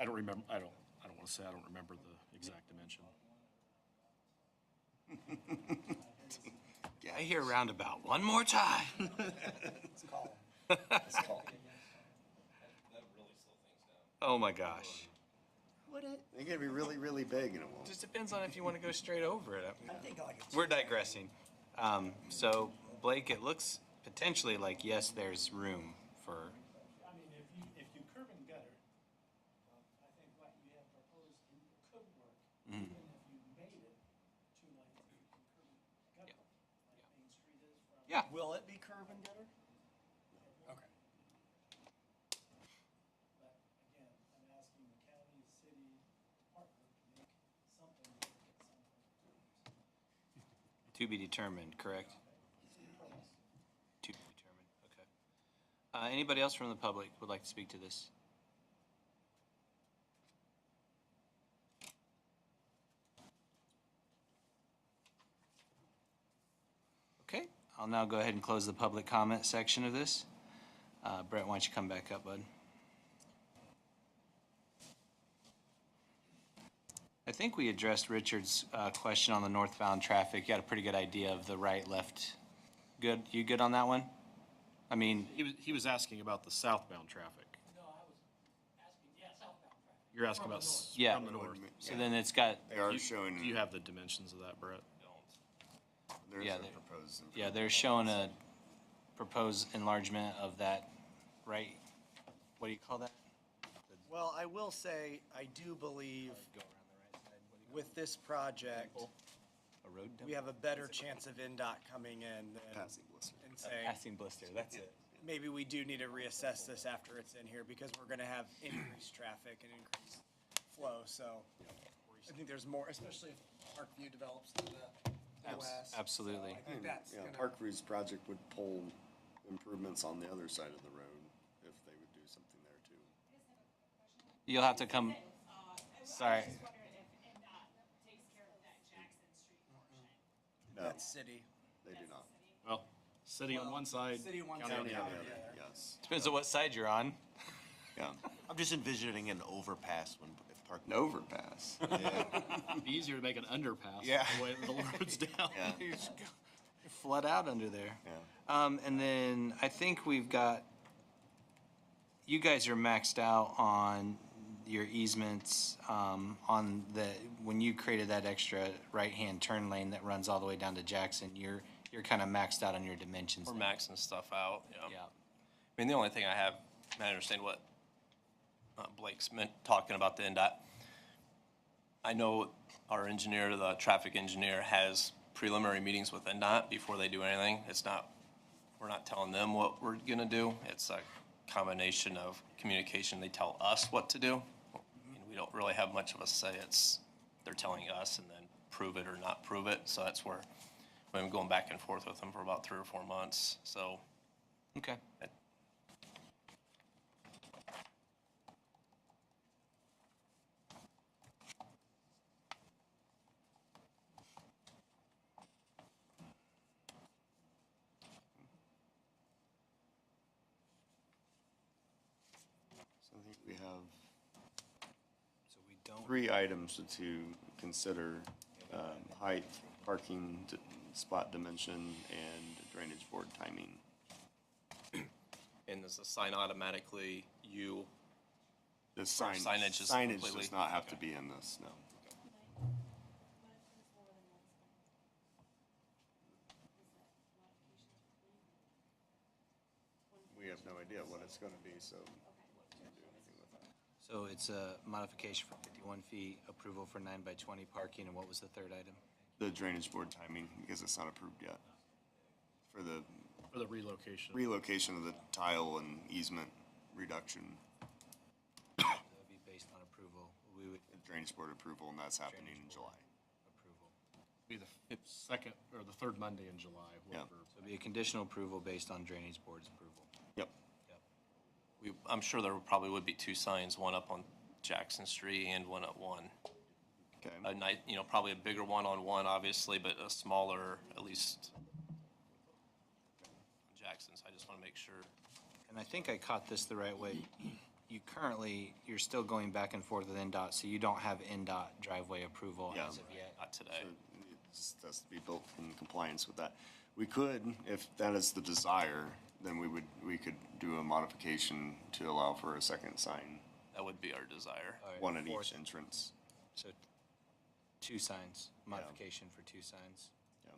I don't remember. I don't want to say I don't remember the exact dimension. I hear roundabout one more time. Let's call 'em. Oh, my gosh. They gotta be really, really big and it won't. Just depends on if you want to go straight over it. I'm thinking like a We're digressing. So Blake, it looks potentially like, yes, there's room for, I mean, if you curb and gutter, I think what you have proposed could work, even if you made it 2 lanes, you can curb and gutter, like Main Street is from. yeah. Will it be curb and gutter? Okay. But again, I'm asking the county, city, partner to make something work at some point. To be determined, correct? To be determined, okay. Anybody else from the public would like to speak to this? Okay, I'll now go ahead and close the public comment section of this. Brett, why don't you come back up, bud? I think we addressed Richard's question on the northbound traffic. You got a pretty good idea of the right, left. Good? You good on that one? I mean, He was asking about the southbound traffic. No, I was asking, yeah, southbound traffic. You're asking about yeah. from the north. So then it's got, They are Do showing, you have the dimensions of that, Brett? there's yeah, a they- proposed. yeah, they're showing a proposed enlargement of that, right? What do you call that? Well, I will say, I do believe with this project, A road? we have a better chance of NDOT coming in Passing blister. and saying, Passing blister, that's it. maybe we do need to reassess this after it's in here because we're gonna have increased traffic and increased flow, so I think there's more, especially if Parkview develops to the west. Absolutely. So I think that's Yeah, gonna, Parkview's project would pull improvements on the other side of the road if they would do something there too. You'll have to come, sorry. I was just wondering if NDOT takes care of that Jackson Street portion. No, that's city. they do not. Well, city on one side, City on one county on side, the county other. on the other. Yes, Depends on what side you're on. yeah. I'm just envisioning an overpass when, if Park. An overpass. It'd be easier to make an underpass. Yeah. The way the road's down. Yeah. Flood out under there. Yeah. And then I think we've got, you guys are maxed out on your easements, on the, when you created that extra right-hand turn lane that runs all the way down to Jackson, you're kind of maxed out on your dimensions. We're there. maxing stuff out, Yeah. I mean, the only thing I have, and I understand what Blake's meant, talking about the NDOT. I know our engineer, the traffic engineer, has preliminary meetings with NDOT before they do anything. It's not, we're not telling them what we're gonna do. It's a combination of communication. They tell us what to do. I mean, we don't really have much of a say. It's, they're telling us and then prove it or not prove it. So that's where we've been going back and forth with them for about 3 or 4 months. So Okay. So I think we have So we don't. 3 items to consider, height, parking, spot dimension, and drainage board timing. and does the sign automatically you? The sign, signage is signage completely- does not have to be in this, no. We have no idea what it's gonna be, so we can't do anything with that. So it's a modification for 51 feet, approval for 9 by 20 parking, and what was the third item? The drainage board timing, because it's not approved yet. For the For the relocation. relocation of the tile and easement reduction, That would be based on approval. We would drainage board approval, and that's happening in July. approval. Be the second, or the third Monday in July, Yeah. whatever. So it'd be a conditional approval based on drainage board's approval. Yep. I'm sure there probably would be 2 signs, one up on Jackson Street and one at 1. Okay. A night, probably a bigger one on 1, obviously, but a smaller, at least on Jackson's. I just want to make sure. And I think I caught this the right way. You currently, you're still going back and forth with NDOT, so you don't have NDOT driveway approval Yeah. as of yet. Not today. So it just has to be built in compliance with that. We could, if that is the desire, then we could do a modification to allow for a second sign, That would be our desire. All right, one at fourth. each entrance. So 2 signs, modification for 2 signs. Yeah.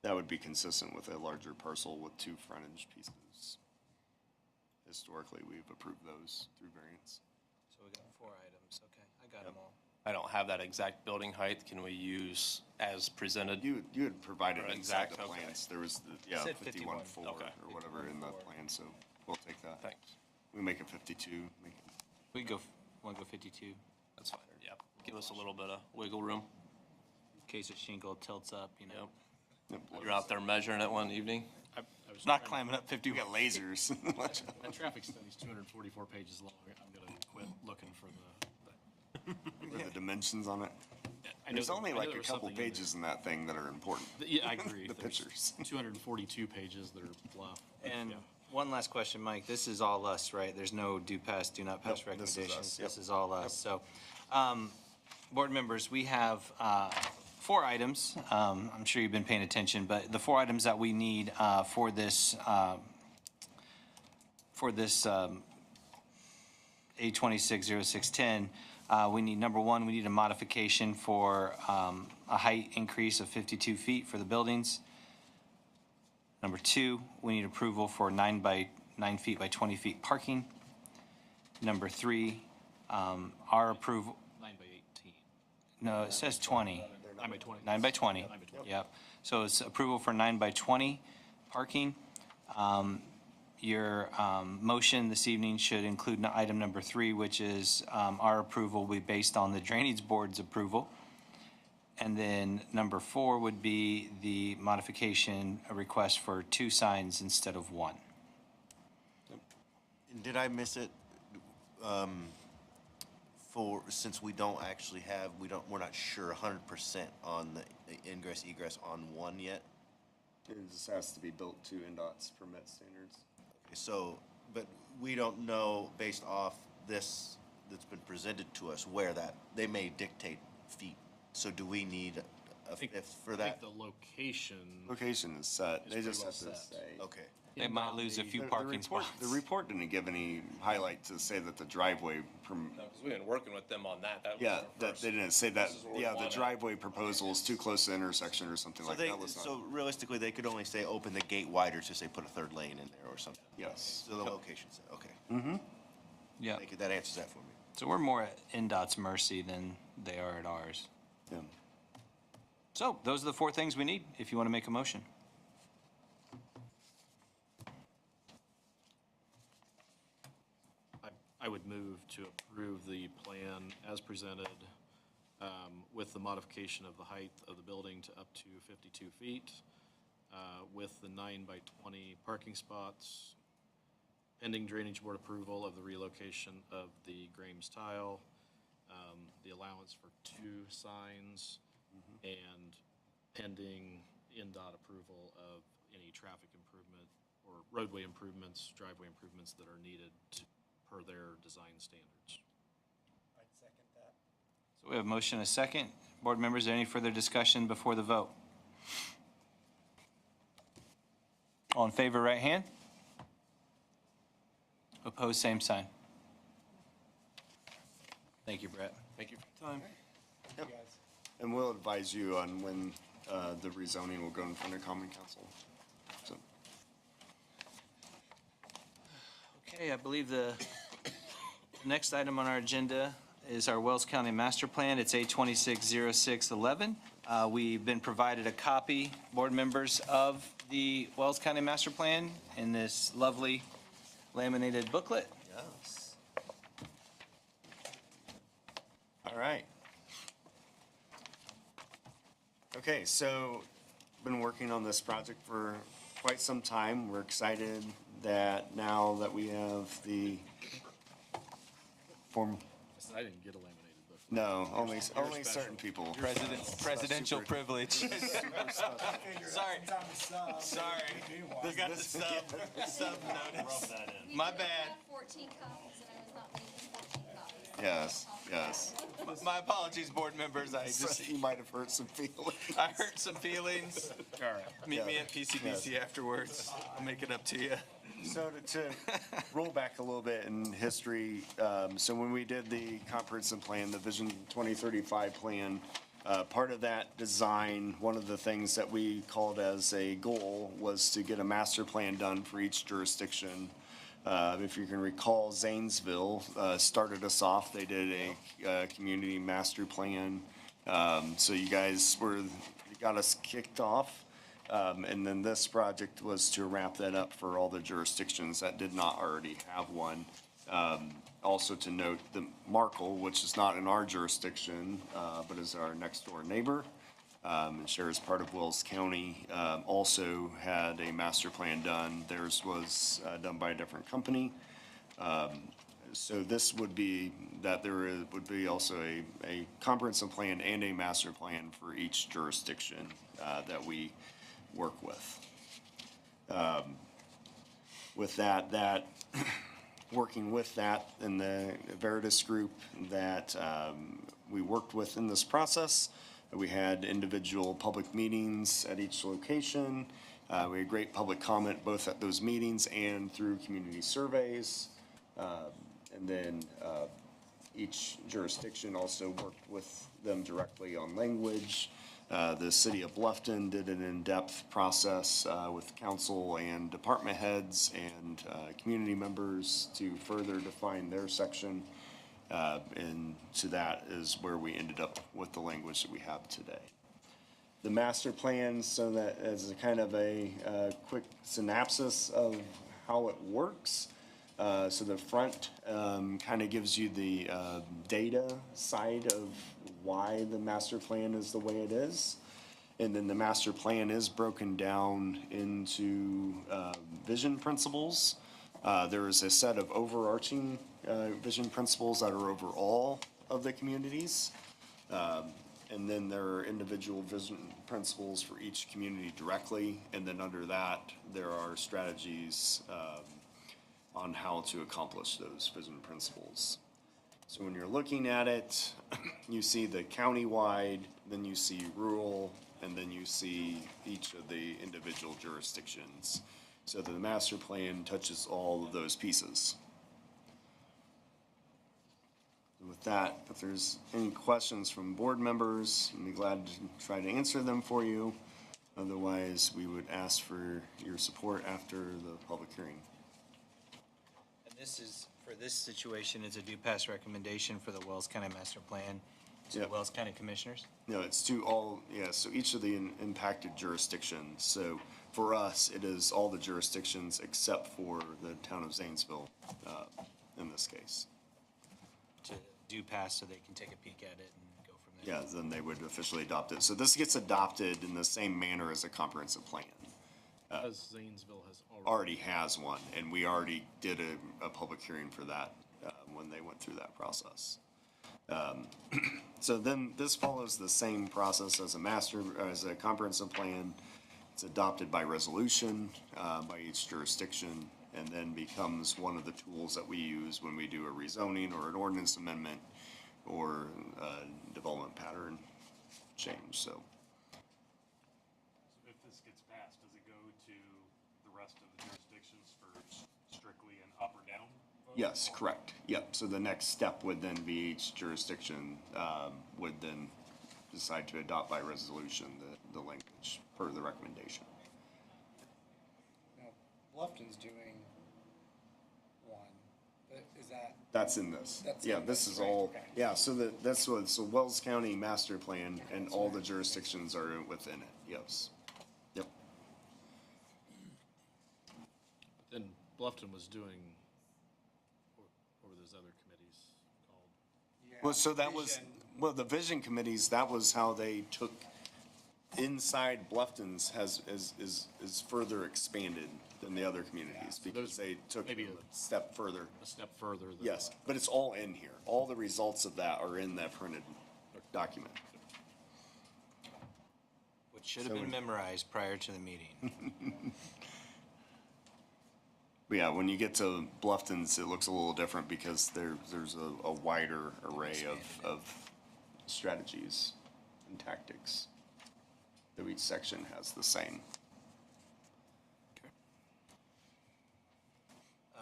That would be consistent with a larger parcel with 2 frontage pieces. Historically, we've approved those through variance. So we got 4 items, okay, I got them all. I don't have that exact building height. Can we use as presented? You had provided Or inside the exact, okay. plans, there was the, Said 51.4 okay. or whatever in the 51.4. plan, so we'll take that. Thanks. We make it 52, make it, We go, want to go 52? That's fine. Yeah. Give us a little bit of wiggle room. In case a shingle tilts up, you know. Yep. yep, You're out there measuring it one evening? I was Not trying- climbing up 50. you got lasers. That traffic study's 244 pages long. I'm gonna quit looking for With the dimensions on it. I know There's that- only I know like there a was couple something in there. pages in that thing that are important. Yeah, I agree. The There's pictures. 242 pages that are fluff. And Yeah. one last question, Mike. This is all us, right? There's no do pass, do not pass Nope, this is us, recommendations. yep. This is all us. So, board members, we have 4 items. I'm sure you've been paying attention, but the 4 items that we need for this A260610, we need, number 1, we need a modification for a height increase of 52 feet for the buildings. Number 2, we need approval for 9 feet by 20 feet parking. Number 3, our approval, 9 by 18. no, it says 20. They're 9 by 20. 9 by 20. 9 by 20. Yep. So it's approval for 9 by 20 parking. Your motion this evening should include item number 3, which is our approval will be based on the Drainage Board's approval. And then number 4 would be the modification, a request for 2 signs instead of 1. And did I miss it? Since we don't actually have, we're not sure 100% on the ingress egress on 1 yet. It just has to be built to NDOT's permit standards. Okay, so, but we don't know based off this that's been presented to us where that, they may dictate feet. So do we need a fifth for I that? think the location, Location is set, they It's just have pretty to well say. Okay. They might lose a few The parking report- spots. The report didn't give any highlight to say that the driveway, No, because we've been working with them on that. That was yeah, our that, first- they didn't say that, This is where we yeah, want the it. driveway proposal is too close to the intersection or something So like they, that. Was not. so realistically, they could only say open the gate wider to say put a 3rd lane in there or something. Yes. So the location's, okay. Yeah. Thank you, that answers that for me. So we're more at NDOT's mercy than they are at ours. Yeah. So those are the 4 things we need if you want to make a motion. I would move to approve the plan as presented with the modification of the height of the building to up to 52 feet, with the 9 by 20 parking spots, pending Drainage Board approval of the relocation of the Graham's tile, the allowance for 2 signs, and pending NDOT approval of any traffic improvement or roadway improvements, driveway improvements that are needed per their design standards. I'd second that. So we have a motion and a second. Board members, any further discussion before the vote? All in favor, right hand. Opposed, same sign. Thank you, Brett. Thank you. Time. You guys. And we'll advise you on when the rezoning will go in front of Common Council. So, Okay, I believe the next item on our agenda is our Wells County Master Plan. It's A260611. We've been provided a copy, board members, of the Wells County Master Plan in this lovely laminated booklet. Yes. all right. Okay, so been working on this project for quite some time. We're excited that now that we have the form, I didn't get a laminated book. no, only certain people. Presidential privilege. Sorry. Sorry. We got the sub notice. My bad. I have 14 copies and I was not making 14 copies. Yes, yes. My apologies, board members. I just, You might have hurt some feelings. I hurt some feelings. All right. Meet me Yeah. at PCBC afterwards. I'll make it up to you. So to roll back a little bit in history, so when we did the comprehensive plan, the Vision 2035 plan, part of that design, one of the things that we called as a goal was to get a master plan done for each jurisdiction. If you can recall, Zanesville started us off. They did a community master plan. So you guys got us kicked off. And then this project was to wrap that up for all the jurisdictions that did not already have one. Also to note, the Markle, which is not in our jurisdiction, but is our next door neighbor, and shares part of Wells County, also had a master plan done. Theirs was done by a different company. So this would be, that would be also a comprehensive plan and a master plan for each jurisdiction that we work with. With that, working with that and the Veritas group that we worked with in this process, we had individual public meetings at each location. We had great public comment both at those meetings and through community surveys. And then each jurisdiction also worked with them directly on language. The city of Bluffton did an in-depth process with council and department heads and community members to further define their section. And to that is where we ended up with the language that we have today. the master plan, so that as a kind of a quick synopsis of how it works. So the front kind of gives you the data side of why the master plan is the way it is. And then the master plan is broken down into vision principles. There is a set of overarching vision principles that are over all of the communities. And then there are individual vision principles for each community directly. And then under that, there are strategies on how to accomplish those vision principles. So when you're looking at it, you see the county-wide, then you see rural, and then you see each of the individual jurisdictions. So the master plan touches all of those pieces. With that, if there's any questions from board members, I'd be glad to try to answer them for you. Otherwise, we would ask for your support after the public hearing. And this is, for this situation, it's a due pass recommendation for the Wells County Master Plan to the Yep. Wells County Commissioners? No, it's to all, yeah, so each of the impacted jurisdictions. So for us, it is all the jurisdictions except for the town of Zanesville, in this case. To due pass so they can take a peek at it and go from there? Yeah, then they would officially adopt it. So this gets adopted in the same manner as a comprehensive plan. As Zanesville has Already has one, and we already did a public hearing for that when they went through that process. So then this follows the same process as as a comprehensive plan. It's adopted by resolution by each jurisdiction, and then becomes one of the tools that we use when we do a rezoning or an ordinance amendment or a development pattern change, so. If this gets passed, does it go to the rest of the jurisdictions for strictly an up or down vote? Yes, correct. Yep. So the next step would then be each jurisdiction would then decide to adopt by resolution the language per the recommendation. Now, Bluffton's doing one, but is that, That's in this. That's Yeah, in this this, is right, all, okay. yeah, so that's what, so Wells County Master Plan and all the jurisdictions are within it, yes. Yep. Then Bluffton was doing, what were those other committees called? Well, so that was, well, the vision committees, that was how they took inside Bluffton's is further expanded than the other communities because they took maybe it a step further. A step further than. Yes, but it's all in here. All the results of that are in that printed document. Which should have been memorized prior to the meeting. But yeah, when you get to Bluffton's, it looks a little different because there's a wider array of strategies and tactics. Though each section has the same.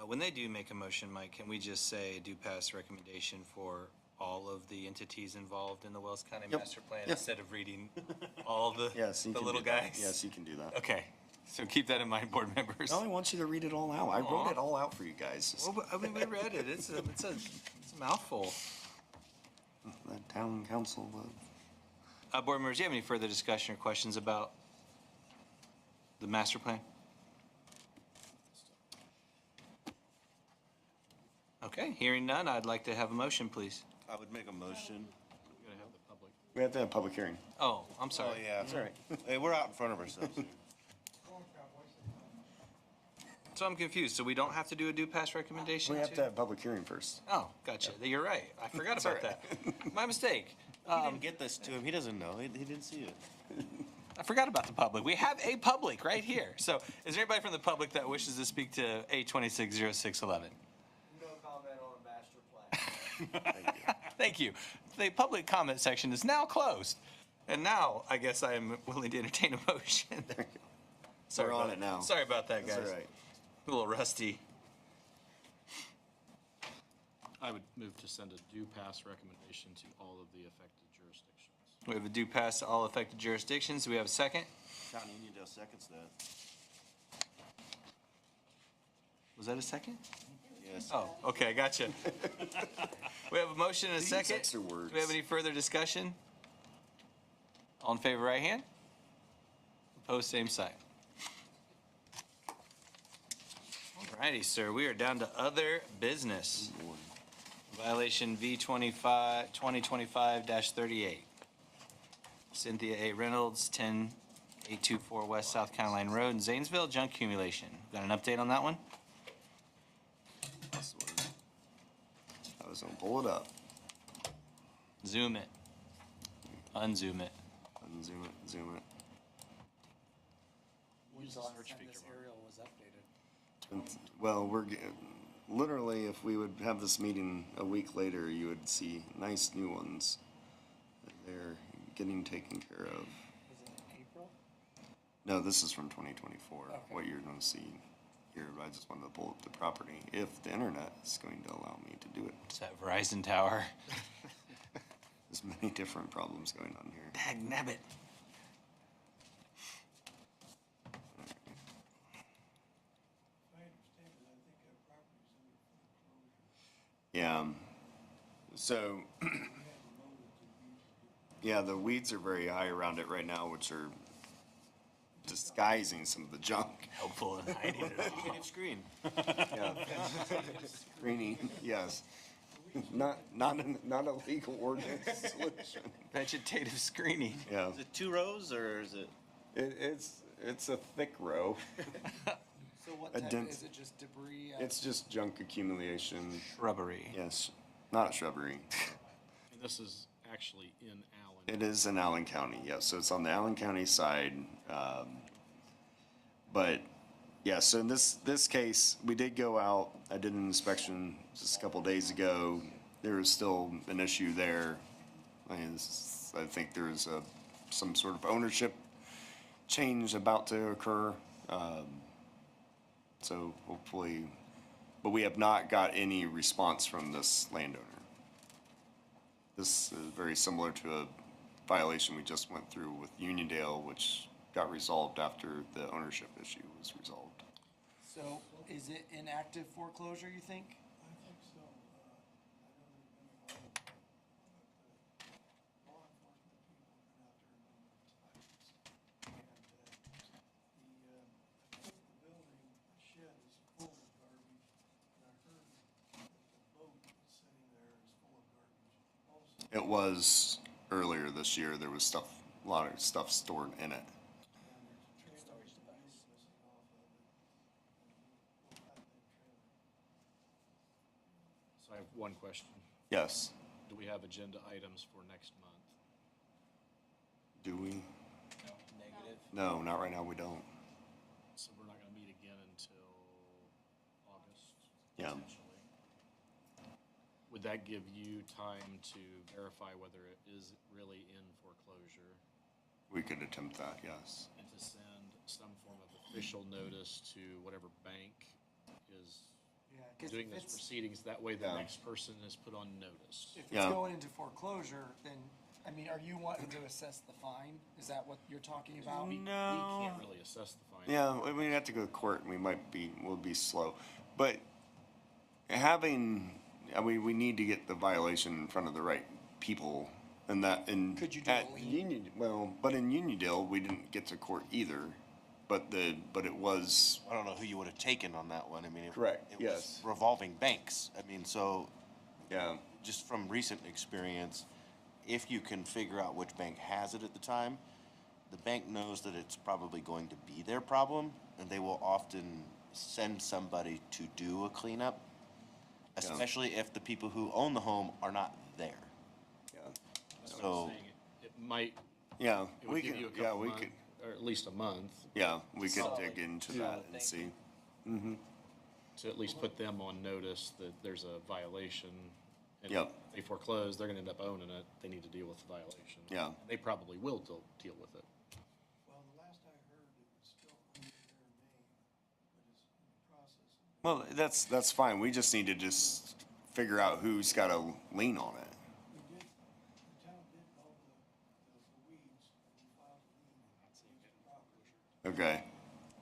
When they do make a motion, Mike, can we just say due pass recommendation for all of the entities involved in the Wells County Yep. Master Plan Yep. instead of reading all the, Yes, you the can little do that. guys? Yes, you can do that. Okay, so keep that in mind, board members. No, I want you to read it all out. I wrote it all out for you guys. Well, but, I mean, we read it. It's a mouthful. The town council. Board members, do you have any further discussion or questions about the master plan? Okay, hearing none, I'd like to have a motion, please. I would make a motion. We gotta have the public. We have to have a public hearing. Oh, I'm sorry. Oh, yeah. That's all right. Hey, we're out in front of ourselves here. So I'm confused. So we don't have to do a due pass recommendation? We have too? to have a public hearing first. Oh, gotcha. You're right. I forgot about that. My mistake. He didn't get this to him. He doesn't know. He didn't see it. I forgot about the public. We have a public right here. So is there anybody from the public that wishes to speak to A260611? No comment on the master plan. Thank you. The public comment section is now closed. And now I guess I am willing to entertain a motion. Sorry We're on about it now. Sorry about that, guys. That's all right. A little rusty. I would move to send a due pass recommendation to all of the affected jurisdictions. We have a due pass to all affected jurisdictions. Do we have a second? County Uniondale seconds that. Was that a second? Yes. Oh, okay, gotcha. We have a motion and a These second. extra words. Do we have any further discussion? All in favor, right hand? Opposed, same sign. Alrighty, sir, we are down to other business. Violation V 2025-38. Cynthia A. Reynolds, 10824 West South County Line Road in Zanesville, junk accumulation. Got an update on that one? That's the one. I was gonna pull it up. Zoom it. Unzoom it. Unzoom it, zoom it. When's the last time this aerial was updated? Well, literally, if we would have this meeting a week later, you would see nice new ones. They're getting taken care of. Was it in April? No, this is from 2024. Okay. What you're gonna see here, I just wanted to pull up the property, if the internet is going to allow me to do it. It's that Verizon tower. There's many different problems going on here. Dagnabbit. Yeah, so, yeah, the weeds are very high around it right now, which are disguising some of the junk. Helpful in hiding it. Vegetative screen. Yeah. Screening, yes. Not a legal ordinance solution. Vegetative screening. Yeah, Is it 2 rows or is it? it's a thick row. So what A type, dense- is it just debris? It's just junk accumulation. Shrubbery. Yes, not shrubbery. And this is actually in Allen. It is in Allen County, yes, so it's on the Allen County side. But, yeah, so in this case, we did go out, I did an inspection just a couple days ago. There was still an issue there. I think there's some sort of ownership change about to occur. So hopefully, but we have not got any response from this landowner. This is very similar to a violation we just went through with Uniondale, which got resolved after the ownership issue was resolved. So is it in active foreclosure, you think? I think so. I know there's been a lot of, law enforcement people have been out there a number of times. And, I think the building, the shed is full of garbage. And I heard that the boat that's sitting there is full of garbage also. It was earlier this year, there was a lot of stuff stored in it. And there's a trailer with the wheels missing off of it. And a little flatbed trailer. So I have one question. Yes, Do we have agenda items for next month? do we? Negative. No, not right now, we don't. So we're not gonna meet again until August? Yeah. Potentially. Would that give you time to verify whether it is really in foreclosure We could attempt that, yes. and to send some form of official notice to whatever bank is Yeah, 'cause doing if those it's, proceedings? That way the Yeah. next person is put on notice. if it's Yeah. going into foreclosure, then, I mean, are you wanting to assess the fine? Is that what you're talking about? We can't really assess the fine. Yeah, we have to go to court and we'll be slow. But we need to get the violation in front of the right people and Could you do a at lien? but in Uniondale, we didn't get to court either. But it was, I don't know who you would have taken on that one. I mean, Correct, it yes. was revolving banks. I mean, so yeah, just from recent experience, if you can figure out which bank has it at the time, the bank knows that it's probably going to be their problem, and they will often send somebody to do a cleanup, especially if the people who own the home are not there. yeah, That's what So- I'm saying. It might, yeah. it would give you a couple months, or at least a month, Yeah, we could Solid. dig into Yeah, that and thank see. to at least put them on notice that there's a violation. And Yep. if they foreclose, they're gonna end up owning it. They need to deal with the violation. Yeah. They probably will deal with it. Well, the last I heard, it was still under their name, but it's in the process of. Well, that's fine. We just need to just figure out who's got a lien on it. We did, the town did all the weeds, and we filed a lien against the property. Okay.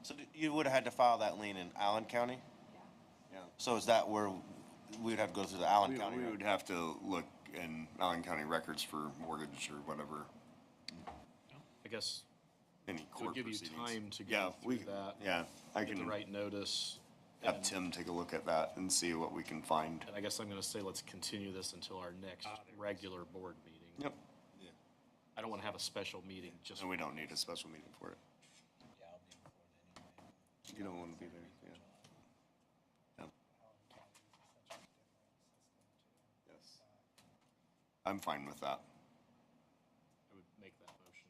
So you would have had to file that lien in Allen County? Yeah. So is that where we would have to go through the Allen County? We would have to look in Allen County records for mortgage or whatever. I guess any It court would give you proceedings. time to Yeah, go we, through that. yeah, I Get the can right notice. have and- Tim take a look at that and see what we can find. And I guess I'm gonna say, let's continue this until our next regular board meeting. Yep. I don't wanna have a special meeting just. And we don't need a special meeting for it. You don't want to be there, yeah. Yeah. Yes. I'm fine with that. I would make that motion.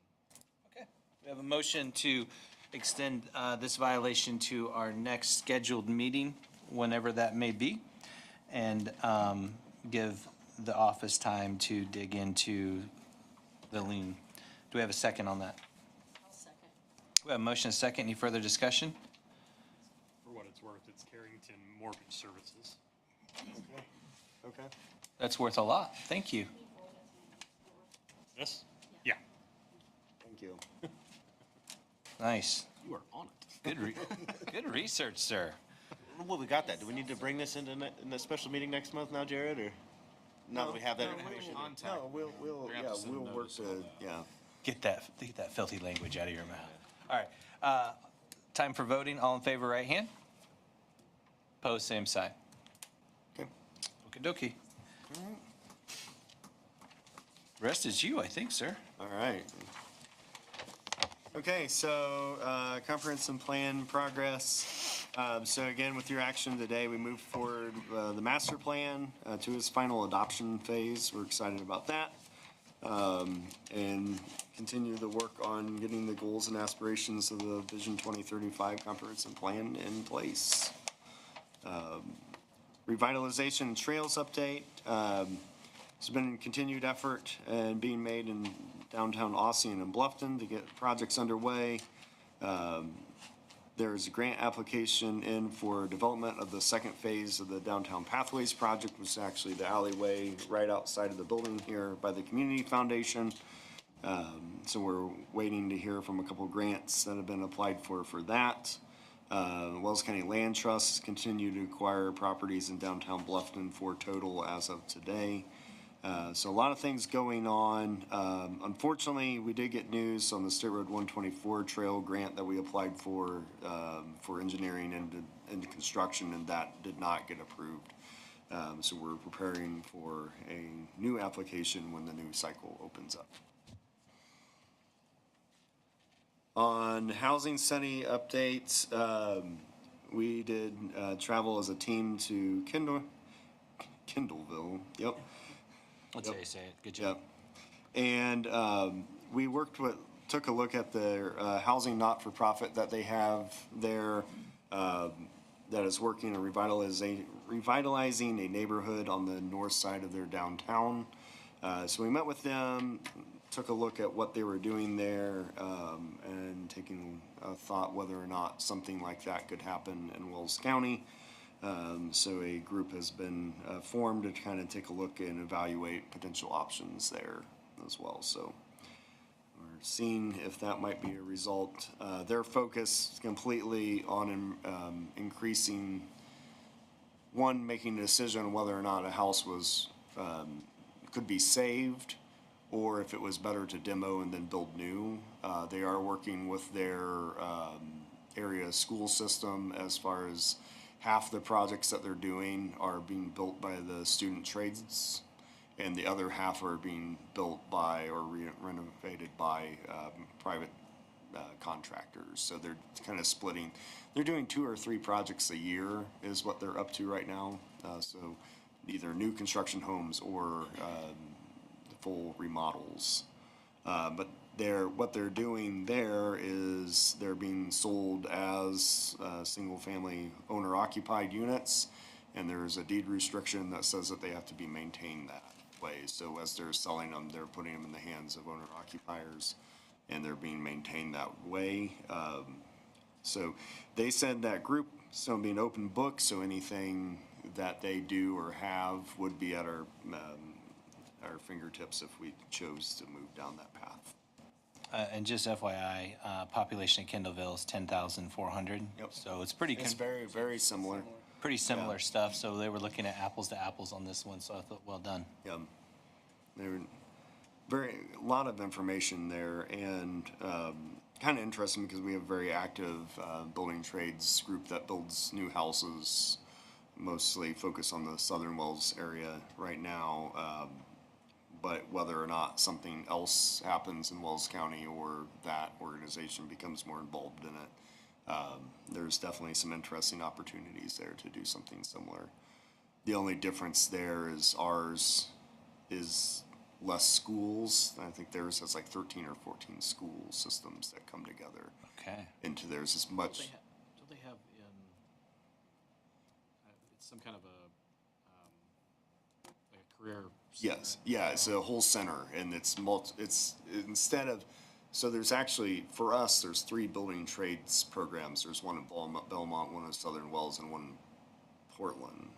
Okay. We have a motion to extend this violation to our next scheduled meeting, whenever that may be, and give the office time to dig into the lien. Do we have a second on that? I'll second. We have a motion, and a second. Any further discussion? For what it's worth, it's Carrington Mortgage Services. Okay. That's worth a lot. Thank you. This? Yeah. Thank you. Nice. You are on it. Good research, sir. Well, we got that. Do we need to bring this into in the special meeting next month now, Jared, or now that we have that information? No, we'll, We're gonna have to send a we'll work notice to, on that. yeah. Get that filthy language out of your mouth. All right. Time for voting. All in favor, right hand. Opposed, same sign. Okay. Okey dokey. Rest is you, I think, sir. All right. Okay, so comprehensive plan progress. So again, with your action today, we moved forward the master plan to its final adoption phase. We're excited about that. And continue the work on getting the goals and aspirations of the Vision 2035 comprehensive plan in place. Revitalization trails update. There's been continued effort and being made in downtown Ossian and Bluffton to get projects underway. There's a grant application in for development of the second phase of the Downtown Pathways project, which is actually the alleyway right outside of the building here by the Community Foundation. So we're waiting to hear from a couple grants that have been applied for that. Wells County Land Trust continue to acquire properties in downtown Bluffton for total as of today. So a lot of things going on. Unfortunately, we did get news on the State Road 124 trail grant that we applied for engineering and construction, and that did not get approved. So we're preparing for a new application when the new cycle opens up. On housing study updates, we did travel as a team to Kindleville, yep. That's how you say it. Good job. Yep. And we took a look at their housing not-for-profit that they have there that is working on revitalizing a neighborhood on the north side of their downtown. So we met with them, took a look at what they were doing there, and taking a thought whether or not something like that could happen in Wells County. So a group has been formed to kind of take a look and evaluate potential options there as well. So we're seeing if that might be a result. Their focus is completely on increasing, making a decision on whether or not a house was could be saved, or if it was better to demo and then build new. They are working with their area school system as far as half the projects that they're doing are being built by the student trades, and the other half are being built by or renovated by private contractors. So they're kind of splitting. They're doing 2 or 3 projects a year is what they're up to right now. So either new construction homes or full remodels. But what they're doing there is they're being sold as single-family owner-occupied units, and there's a deed restriction that says that they have to be maintained that way. So as they're selling them, they're putting them in the hands of owner-occupiers, and they're being maintained that way. So they said that group is going to be an open book, so anything that they do or have would be at our fingertips if we chose to move down that path. And just FYI, population in Kindleville is 10,400. Yep. So it's pretty, It's very, very similar. pretty similar yeah. stuff. So they were looking at apples to apples on this one. So I thought, well done. Yeah. There a lot of information there, and kind of interesting because we have a very active building trades group that builds new houses, mostly focused on the Southern Wells area right now. But whether or not something else happens in Wells County or that organization becomes more involved in it, there's definitely some interesting opportunities there to do something similar. The only difference there is ours is less schools. I think theirs has like 13 or 14 school systems that come together Okay. into theirs as much. Don't they have in, it's some kind of like a career? Yes, yeah, it's a whole center, and it's instead of, so there's actually, for us, there's 3 building trades programs. There's one in Belmont, one in Southern Wells, and one in Portland,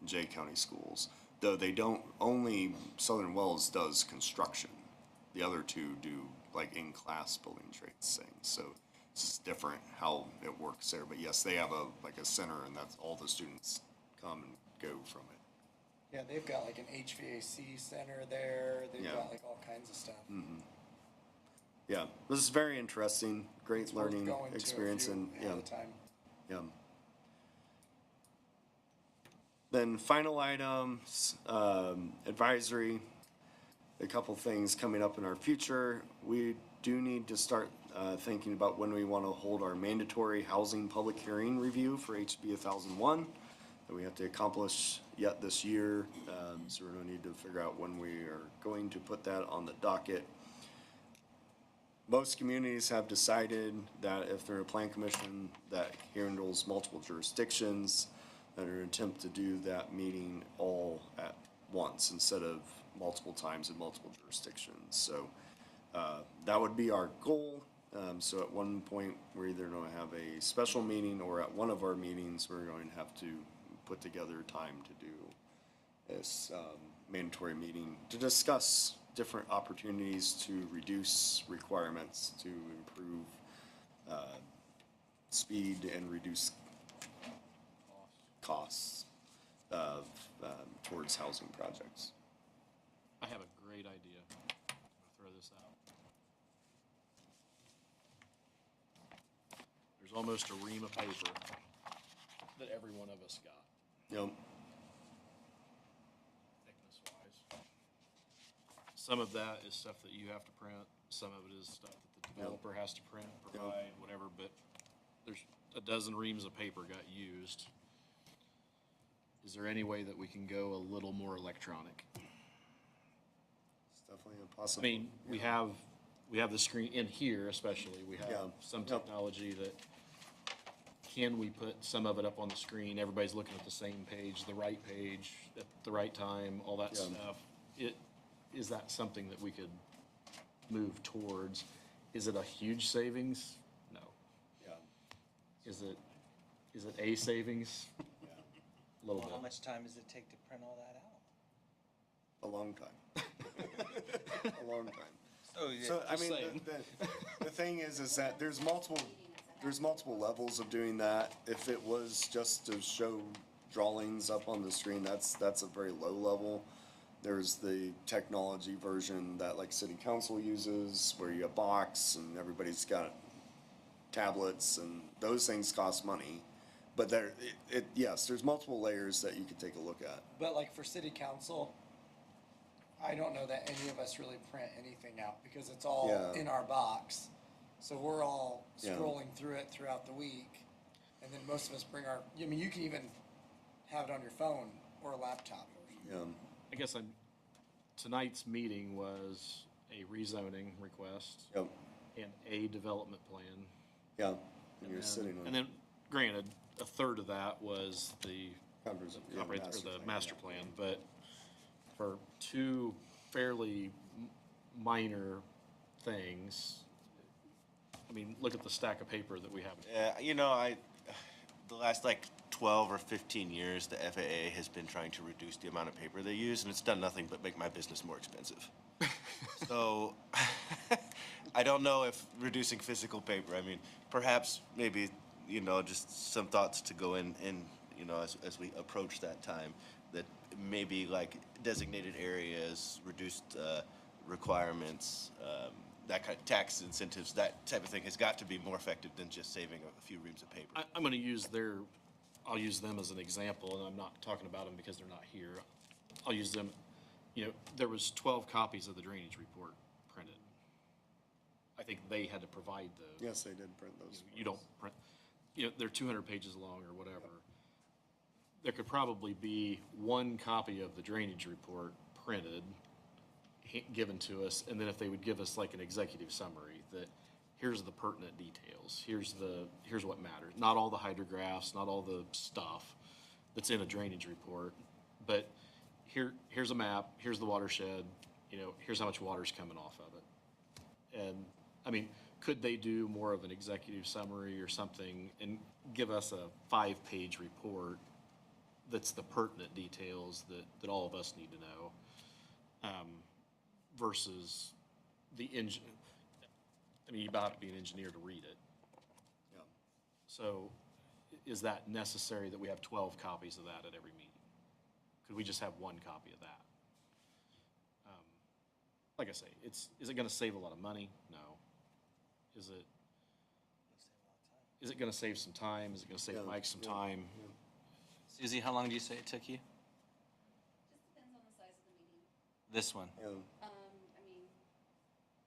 Jay County Schools. Though they don't, only Southern Wells does construction. The other 2 do like in-class building trades things, so it's just different how it works there. But yes, they have like a center, and that's all the students come and go from it. Yeah, they've got like an HVAC center there. They've Yeah. got like all kinds of stuff. Yeah, this is very interesting, great It's worth learning going to experience, if you and have yeah, the time. yeah. Then final items, advisory, a couple things coming up in our future. We do need to start thinking about when we want to hold our mandatory housing public hearing review for HB 1001 that we have to accomplish yet this year. So we're going to need to figure out when we are going to put that on the docket. Most communities have decided that if they're a plan commission that handles multiple jurisdictions, that are an attempt to do that meeting all at once instead of multiple times in multiple jurisdictions. So that would be our goal. So at one point, we're either going to have a special meeting, or at one of our meetings, we're going to have to put together time to do this mandatory meeting to discuss different opportunities to reduce requirements, to improve speed and reduce costs of towards housing projects. I have a great idea. I'm gonna throw this out. There's almost a ream of paper that every one of us got, Yep. thickness-wise. Some of that is stuff that you have to print, some of it is stuff that the developer has to print, provide, whatever, but there's a dozen reams of paper got used. Is there any way that we can go a little more electronic? It's definitely a I possibility. mean, we have the screen in here especially, we Yeah. have some Yep. technology that, can we put some of it up on the screen? Everybody's looking at the same page, the right page, at the right time, all that Yeah. stuff. Is that something that we could move towards? Is it a huge savings? No. Yeah. Is it a savings? A little Well, how bit. much time does it take to print all that out? A long time. A long time. Oh, yeah. So, I just mean, saying. the thing is that there's multiple levels of doing that. If it was just to show drawings up on the screen, that's a very low level. There's the technology version that like city council uses, where you have box and everybody's got tablets, and those things cost money. But yes, there's multiple layers that you could take a look at. But like for city council, I don't know that any of us really print anything out because it's all Yeah. in our box. So we're all Yeah. scrolling through it throughout the week. And then most of us bring I mean, you can even have it on your phone or a laptop. Yeah. I guess tonight's meeting was a rezoning request Yep. and a development plan. Yeah. And you're sitting on. And then, granted, a third of that was the master plan, plan, but for 2 fairly minor things, I mean, look at the stack of paper that we have. Yeah, the last like 12 or 15 years, the FAA has been trying to reduce the amount of paper they use, and it's done nothing but make my business more expensive. So I don't know if reducing physical paper, I mean, perhaps maybe, just some thoughts to go in, as we approach that time, that maybe like designated areas, reduced requirements, that kind of tax incentives, that type of thing has got to be more effective than just saving a few reams of paper. I'm gonna use I'll use them as an example, and I'm not talking about them because they're not here. I'll use them, there was 12 copies of the drainage report printed. I think they had to provide those. Yes, they did print those. You don't print, they're 200 pages long or whatever. There could probably be one copy of the drainage report printed, given to us, and then if they would give us like an executive summary that here's the pertinent details, here's what matters. Not all the hydrographs, not all the stuff that's in a drainage report, but here's a map, here's the watershed, here's how much water's coming off of it. And, I mean, could they do more of an executive summary or something and give us a 5-page report that's the pertinent details that all of us need to know, versus the you about have to be an engineer to read it. Yeah. So is that necessary that we have 12 copies of that at every meeting? Could we just have one copy of that? Like I say, is it gonna save a lot of money? No. Is it gonna save some time? Is it gonna save Mike some time? Susie, how long do you say it took you? Just depends on the size of the meeting. This one? Yeah. I mean,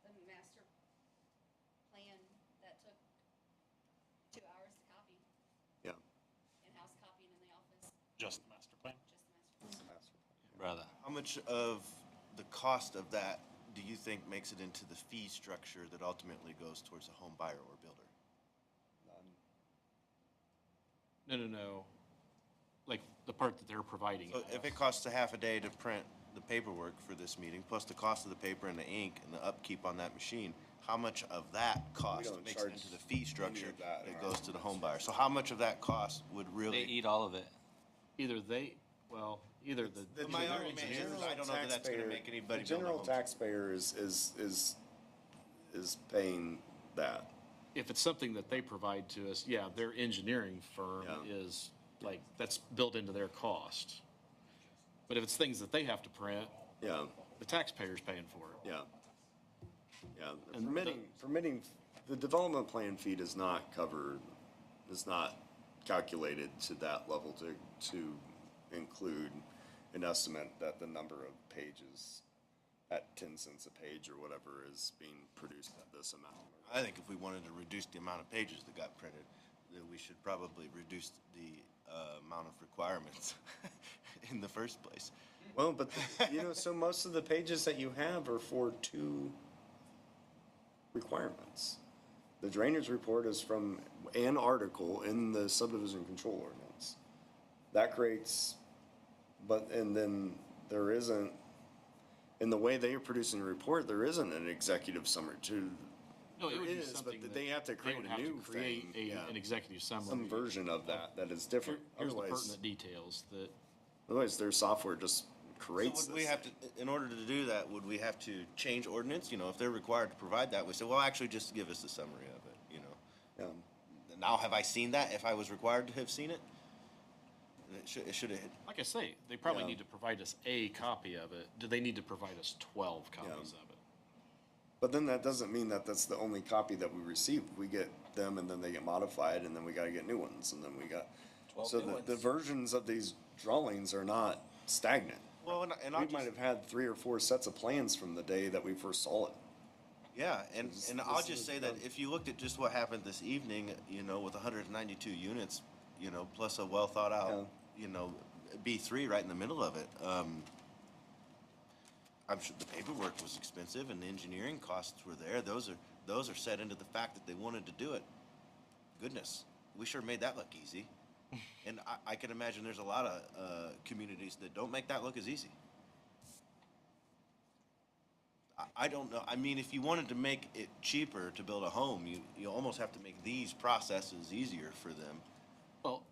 the master plan, that took 2 hours to copy, Yeah. in-house copying in the office, Just the master plan? just the master plan. Brother. How much of the cost of that do you think makes it into the fee structure that ultimately goes towards a home buyer or builder? No. Like the part that they're providing. So if it costs a half a day to print the paperwork for this meeting, plus the cost of the paper and the ink and the upkeep on that machine, how much of that cost don't makes it charge into the fee structure of that in that our goes to the home buyer? So how much of that cost would They really? eat all of it. Either the. My argument is, I don't know that that's gonna make anybody The build a general home. taxpayer is paying that. If it's something that they provide to us, yeah, their engineering firm Yeah. is like, that's built into their cost. But if it's things that they have to print, Yeah, the taxpayer's paying for it. yeah. Yeah, And permitting, the development plan fee does not calculated to that level to include an estimate that the number of pages at 10 cents a page or whatever is being produced at this amount. I think if we wanted to reduce the amount of pages that got printed, then we should probably reduce the amount of requirements in the first place. Well, but, so most of the pages that you have are for 2 requirements. The drainage report is from an article in the subdivision control ordinance. That creates, and then there isn't, in the way they are producing the report, there isn't an executive summary to. No, it would be There is, but something that they have to create would a have new create thing, yeah. an executive summary. Some version of that is different. Here's the Otherwise, pertinent details that, otherwise their software just creates So would we this have to, in order to do that, would we have to change ordinance? If they're required to provide that, we say, well, actually, just give us a summary of it, Yeah. Now, have I seen that, if I was required to have seen it? It should have, like I say, they probably Yeah. need to provide us a copy of it. Do they need to provide us 12 copies of it? But then that doesn't mean that that's the only copy that we receive. We get them and then they get modified and then we gotta get new ones and then we got. 12 So new the ones. versions of these drawings are not stagnant. well, and We I'll might just, have had 3 or 4 sets of plans from the day that we first saw it. yeah, and I'll this just is say that done. if you looked at just what happened this evening, with 192 units, plus a well thought out, B3 right in the middle of it, I'm sure the paperwork was expensive and the engineering costs were there. Those are set into the fact that they wanted to do it. Goodness, we sure made that look easy. And I can imagine there's a lot of communities that don't make that look as easy. I don't know. I mean, if you wanted to make it cheaper to build a home, you almost have to make these processes easier for them. Well,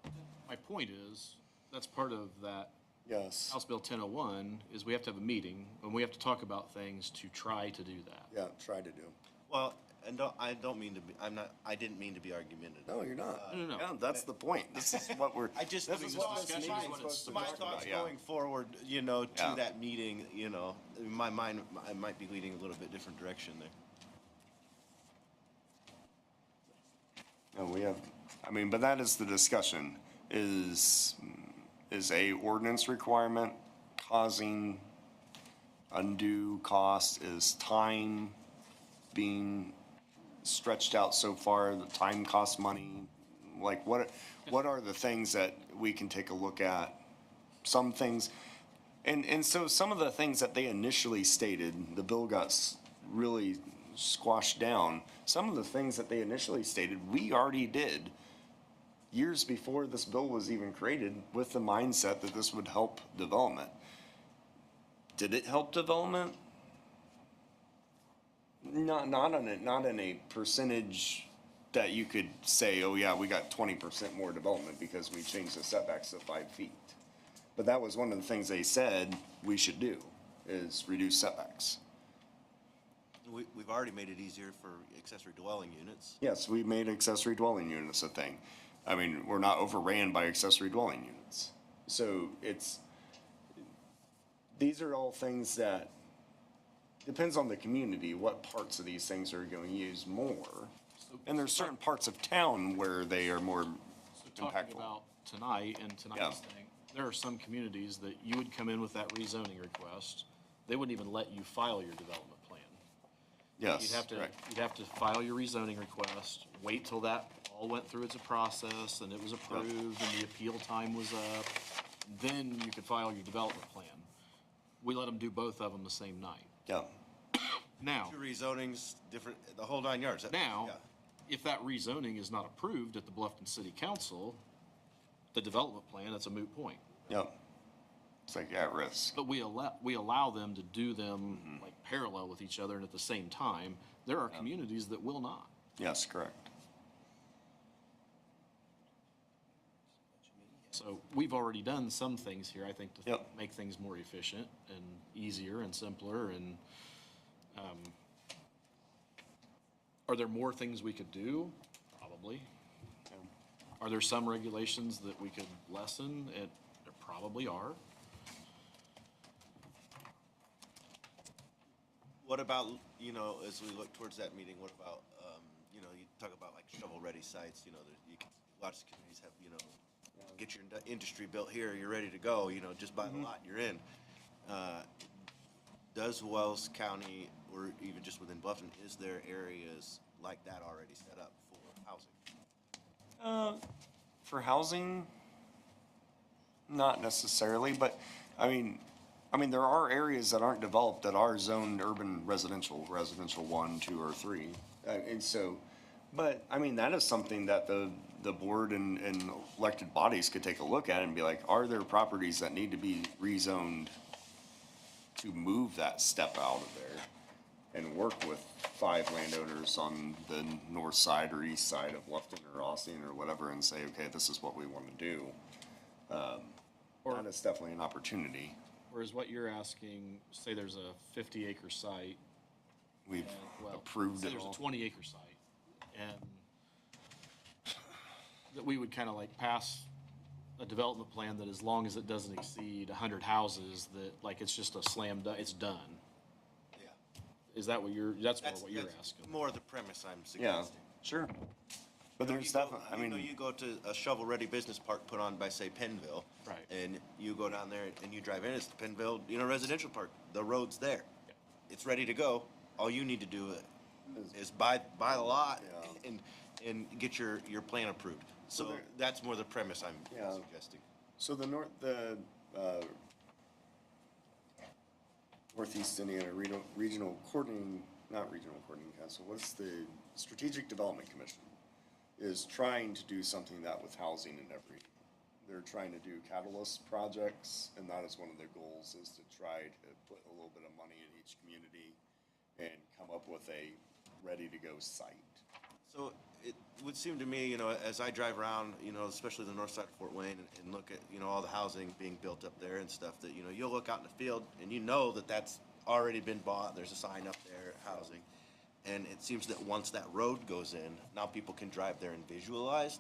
my point is, that's part of that Yes. House Bill 1001, is we have to have a meeting and we have to talk about things to try to do that. Yeah, try to do. Well, and I didn't mean to be argumentative. No, you're not. No. Yeah, that's the point. This is what we're. I just, This is what this discussion meeting's is what it's supposed to my talk thoughts about, yeah. going forward, to Yeah. that meeting, my mind, I might be leading a little bit different direction there. And we have, I mean, but that is the discussion, is a ordinance requirement causing undue cost? Is time being stretched out so far, the time costs money? Like, what are the things that we can take a look at? Some things, and so some of the things that they initially stated, the bill got really squashed down. Some of the things that they initially stated, we already did years before this bill was even created, with the mindset that this would help development. Did it help development? Not in a percentage that you could say, oh yeah, we got 20% more development because we changed the setbacks to 5 feet. But that was one of the things they said we should do, is reduce setbacks. We've already made it easier for accessory dwelling units. Yes, we made accessory dwelling units a thing. I mean, we're not overran by accessory dwelling units. So these are all things that, depends on the community, what parts of these things are going to use more. And there's certain parts of town where they are more So talking impactful. about tonight and tonight's thing, there are some communities that you would come in with that rezoning request, they wouldn't even let you file your development plan. Yes, right. You'd have to file your rezoning request, wait till that all went through its process and it was approved and the appeal time was up, then you could file your development plan. We let them do both of them the same night. Yeah, Now, Two rezonings, different, the whole 9 yards. now, Yeah. if that rezoning is not approved at the Bluffton City Council, the development plan, that's a moot point. yeah. It's like at risk. But we allow them to do them like parallel with each other and at the same time. There are communities that will not. Yes, correct. So we've already done some things here, I think, to Yep. make things more efficient and easier and simpler and, are there more things we could do? Probably. Are there some regulations that we could lessen? There probably are. What about, you know, as we look towards that meeting, what about, you know, you talk about like shovel-ready sites, you know, lots of communities have, you know, get your industry built here, you're ready to go, you know, just buy the lot, you're in. Does Wells County, or even just within Bluffton, is there areas like that already set up for housing? For housing, not necessarily, but I mean, there are areas that aren't developed that are zoned urban residential 1, 2, or 3. And so, but I mean, that is something that the board and elected bodies could take a look at and be like, are there properties that need to be rezoned to move that step out of there? And work with 5 landowners on the north side or east side of Bluffton or Austin or whatever and say, okay, this is what we want to do. That is definitely an opportunity. Whereas what you're asking, say there's a 50-acre site. We've Well, approved say it there's a all. 20-acre site, and that we would kind of like pass a development plan that as long as it doesn't exceed 100 houses, that like it's just a slam dunk, it's done. Yeah. Is that what that's more what you're asking? More the premise I'm Yeah, suggesting. sure. But You know, there's you go- definitely, I you know, mean, you go to a shovel-ready business park put on by, say, Pennville. Right. And you go down there and you drive in, it's the Pennville, you know, residential park. The road's there. It's ready to go. All you need to do is buy the lot and get your plan approved. So there- that's more the premise I'm Yeah. suggesting. so the Northeast Indiana Regional Coordinating, not Regional Coordinating Council, what's the Strategic Development Commission, is trying to do something that with housing in every, they're trying to do catalyst projects, and that is one of their goals, is to try to put a little bit of money in each community and come up with a ready-to-go site. So it would seem to me, you know, as I drive around, you know, especially the north side of Fort Wayne and look at, you know, all the housing being built up there and stuff, that, you know, you'll look out in the field and you know that that's already been bought. There's a sign up there, housing. And it seems that once that road goes in, now people can drive there and visualize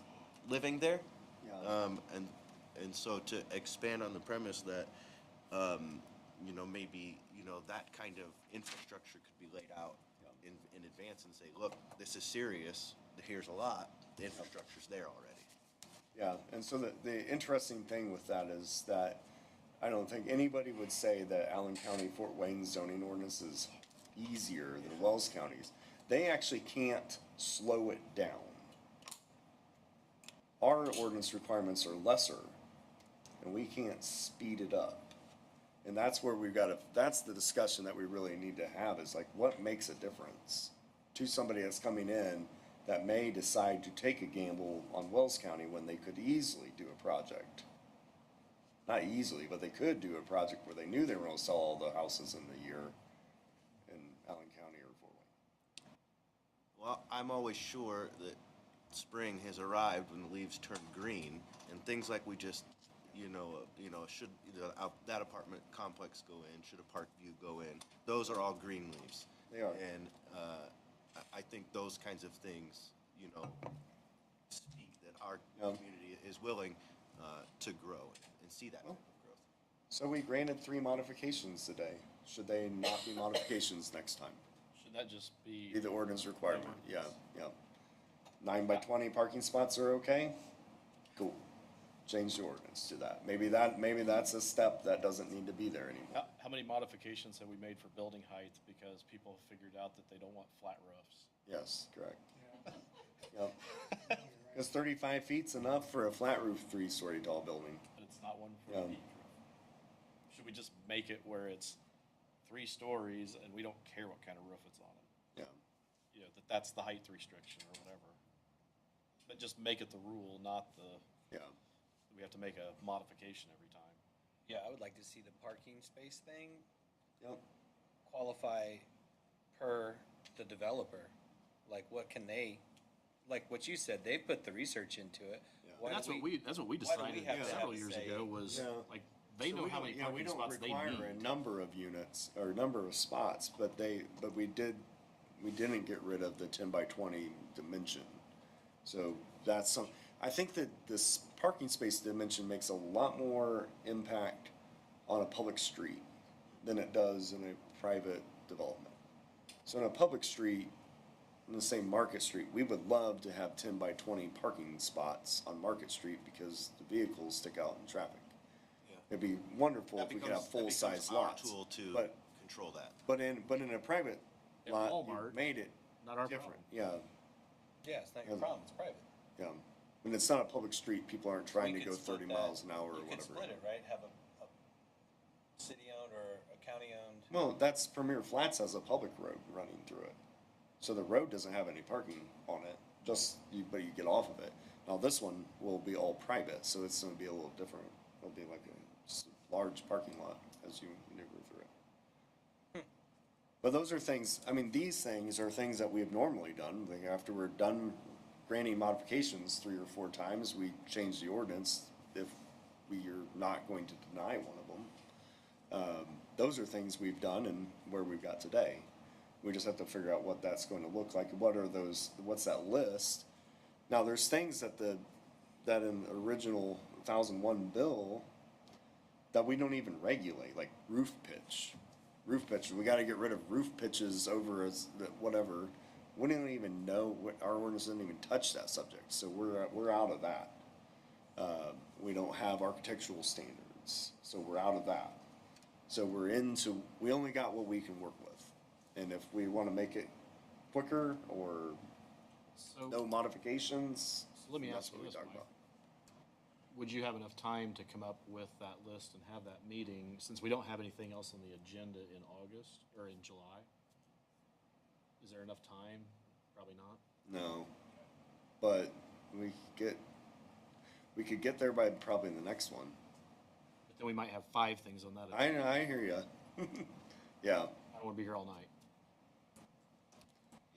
living there. Yeah. And so to expand on the premise that, you know, maybe, you know, that kind of infrastructure could be laid out in advance and say, look, this is serious, here's a lot, the infrastructure's there already. Yeah, and so the interesting thing with that is that I don't think anybody would say that Allen County, Fort Wayne zoning ordinance is easier than Wells County's. They actually can't slow it down. Our ordinance requirements are lesser, and we can't speed it up. And that's where we've got to, that's the discussion that we really need to have, is like, what makes a difference to somebody that's coming in that may decide to take a gamble on Wells County when they could easily do a project? Not easily, but they could do a project where they knew they were gonna sell all the houses in the year in Allen County or Fort Wayne. Well, I'm always sure that spring has arrived when the leaves turn green, and things like we just, should, that apartment complex go in, should a Parkview go in, those are all green leaves. They are. And, I think those kinds of things, speak that our community is willing, to grow and see that growth. So we granted 3 modifications today. Should they not be modifications next time? Should that just be? Be the ordinance requirement, yeah. 9 by 20 parking spots are okay? Cool. Change the ordinance to that. Maybe that's a step that doesn't need to be there anymore. How many modifications have we made for building height because people figured out that they don't want flat roofs? Yes, correct. Yep. Because 35 feet's enough for a flat roof 3-story tall building. But it's not one for a peak roof. Should we just make it where it's 3 stories and we don't care what kind of roof it's on it? Yeah. That's the height restriction or whatever. But just make it the rule, not Yeah. we have to make a modification every time. Yeah, I would like to see the parking space thing Yep. qualify per the developer. Like, what can they, like what you said, they put the research into it. Why And that's do what we why do decided have to several have a years say? ago was, Yeah. like, they So know we how don't- many yeah, we parking don't spots they require a need. number of units or number of spots, but we didn't get rid of the 10 by 20 dimension. So that's I think that this parking space dimension makes a lot more impact on a public street than it does in a private development. So in a public street, in the same Market Street, we would love to have 10 by 20 parking spots on Market Street because the vehicles stick out in traffic. It'd be wonderful if we could have full-size lots. That becomes our tool to But, control that. but in a private At lot, you Walmart, made it not our different, problem. yeah, Yeah, it's not your problem, it's private. yeah. And it's not a public street, people aren't trying We to could go split 30 that. miles an hour or You could whatever. split it, right? Have a city-owned or a county-owned. Well, that's Premier Flats has a public road running through it. So the road doesn't have any parking on it, but you get off of it. Now this one will be all private, so it's gonna be a little different. It'll be like a large parking lot as you maneuver through it. But those are things, I mean, these things are things that we have normally done. Like after we're done granting modifications 3 or 4 times, we change the ordinance if we are not going to deny one of them. Those are things we've done and where we've got today. We just have to figure out what that's going to look like. What's that list? Now, there's things that in the original 1001 bill that we don't even regulate, like roof pitch. Roof pitch, we gotta get rid of roof pitches over whatever. We don't even know, our ordinance doesn't even touch that subject, so we're out of that. We don't have architectural standards, so we're out of that. So we only got what we can work with. And if we wanna make it quicker or So, no modifications, so let me that's ask you what we this, talk Mike. about. Would you have enough time to come up with that list and have that meeting, since we don't have anything else on the agenda in August or in July? Is there enough time? Probably not. No, but we could get there by probably the next one. But then we might have 5 things on that I agenda. know, I hear ya. Yeah. I don't wanna be here all night.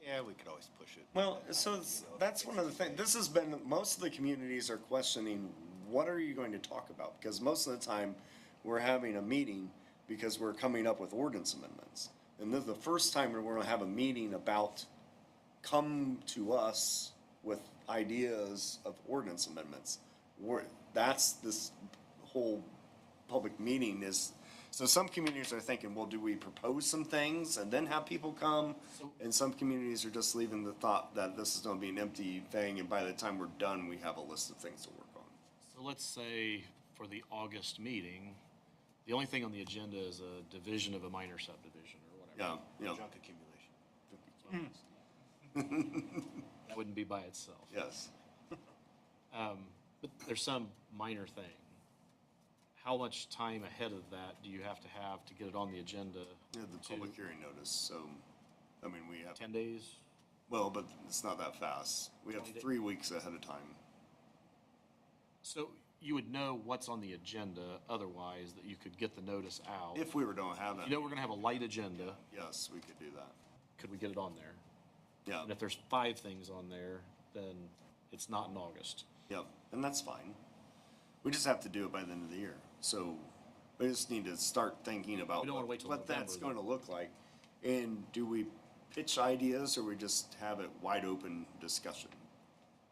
Yeah, we could always push it. Well, so that's one of the things, most of the communities are questioning, what are you going to talk about? Because most of the time, we're having a meeting because we're coming up with ordinance amendments. And this is the first time we're gonna have a meeting about, come to us with ideas of ordinance amendments. That's this whole public meeting is, So some communities are thinking, well, do we propose some things and then have people come? And some communities are just leaving the thought that this is gonna be an empty thing, and by the time we're done, we have a list of things to work on. So let's say for the August meeting, the only thing on the agenda is a division of a minor subdivision or whatever. Yeah, Junk accumulation. That wouldn't be by itself. yes. But there's some minor thing. How much time ahead of that do you have to get it on the agenda? Yeah, the public hearing notice, so, I mean, we have, 10 days? well, but it's not that fast. We have 20 3 weeks ahead of time. So you would know what's on the agenda otherwise, that you could get the notice out. If we were don't have that. You know we're gonna have a light agenda, Yes, we could do that. could we get it on there? Yeah, And if there's 5 things on there, then it's not in August. yep, and that's fine. We just have to do it by the end of the year. So we just need to start thinking about We don't wanna wait till what that's November, going to look like. And do we pitch ideas or we just have it wide open discussion?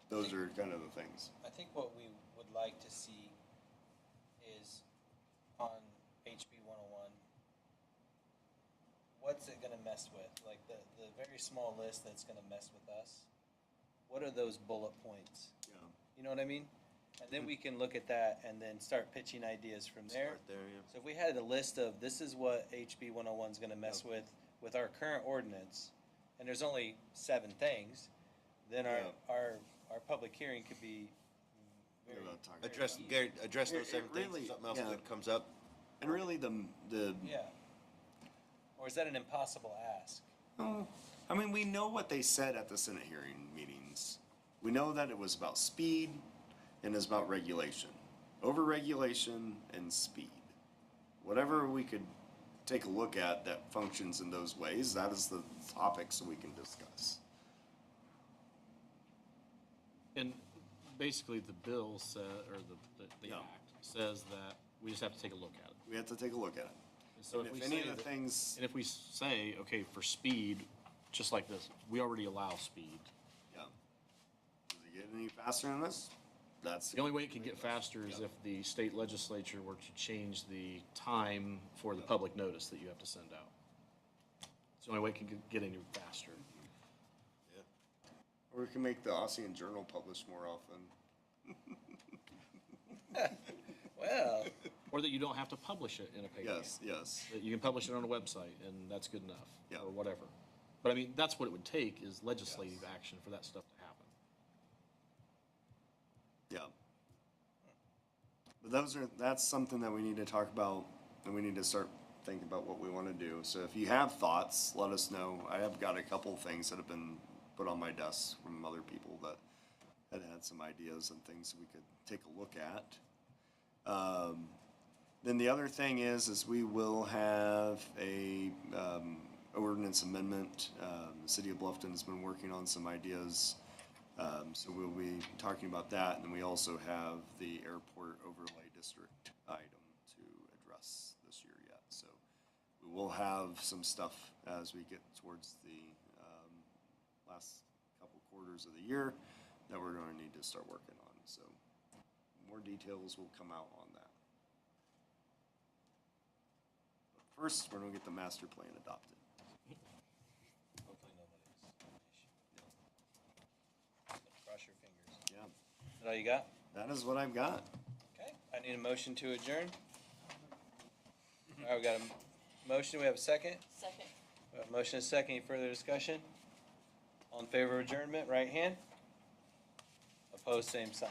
Those are kind of the things. I think what we would like to see is on HB 101, what's it gonna mess with? Like the very small list that's gonna mess with us. What are those bullet points? Yeah. You know what I mean? And then we can look at that and then start pitching ideas from there. Start there, yeah. So if we had a list of, this is what HB 101 is gonna mess with our current ordinance, and there's only 7 things, then our public hearing could be very. Address those It 7 things, really- something else yeah. that comes up. And really the Yeah. Or is that an impossible ask? Oh, I mean, we know what they said at the Senate hearing meetings. We know that it was about speed and it's about regulation. Over-regulation and speed. Whatever we could take a look at that functions in those ways, that is the topics we can discuss. And basically, the bill said, or the Yeah. act says that we just have to take a look at it. We have to take a look at it. And so And if we if any say of the that- things, And if we say, okay, for speed, just like this, we already allow speed. yeah. Does it get any faster than this? That's. The only way it can get faster is if the state legislature were to change the time for the public notice that you have to send out. It's the only way it can get any faster. Or we can make the Ossian Journal publish more often. Well, Or that you don't have to publish it in a paper. Yes, yes. That you can publish it on a website, and that's good enough. Yeah. Or whatever. But I mean, that's what it would take, is legislative action for that stuff to happen. Yeah. But that's something that we need to talk about, and we need to start thinking about what we want to do. So if you have thoughts, let us know. I have got a couple things that have been put on my desk from other people that had some ideas and things that we could take a look at. Then the other thing is we will have a ordinance amendment. The city of Bluffton has been working on some ideas. So we'll be talking about that, and then we also have the airport overlay district item to address this year yet. So we will have some stuff as we get towards the last couple quarters of the year that we're going to need to start working on. So more details will come out on that. But first, we're going to get the master plan adopted. hopefully nobody's. Cross your fingers. Yeah, Is that all you got? that is what I've got. Okay, I need a motion to adjourn. All right, we got a motion, we have a second? Second. We have a motion and a second, any further discussion? All in favor of adjournment, right hand? Opposed, same sign.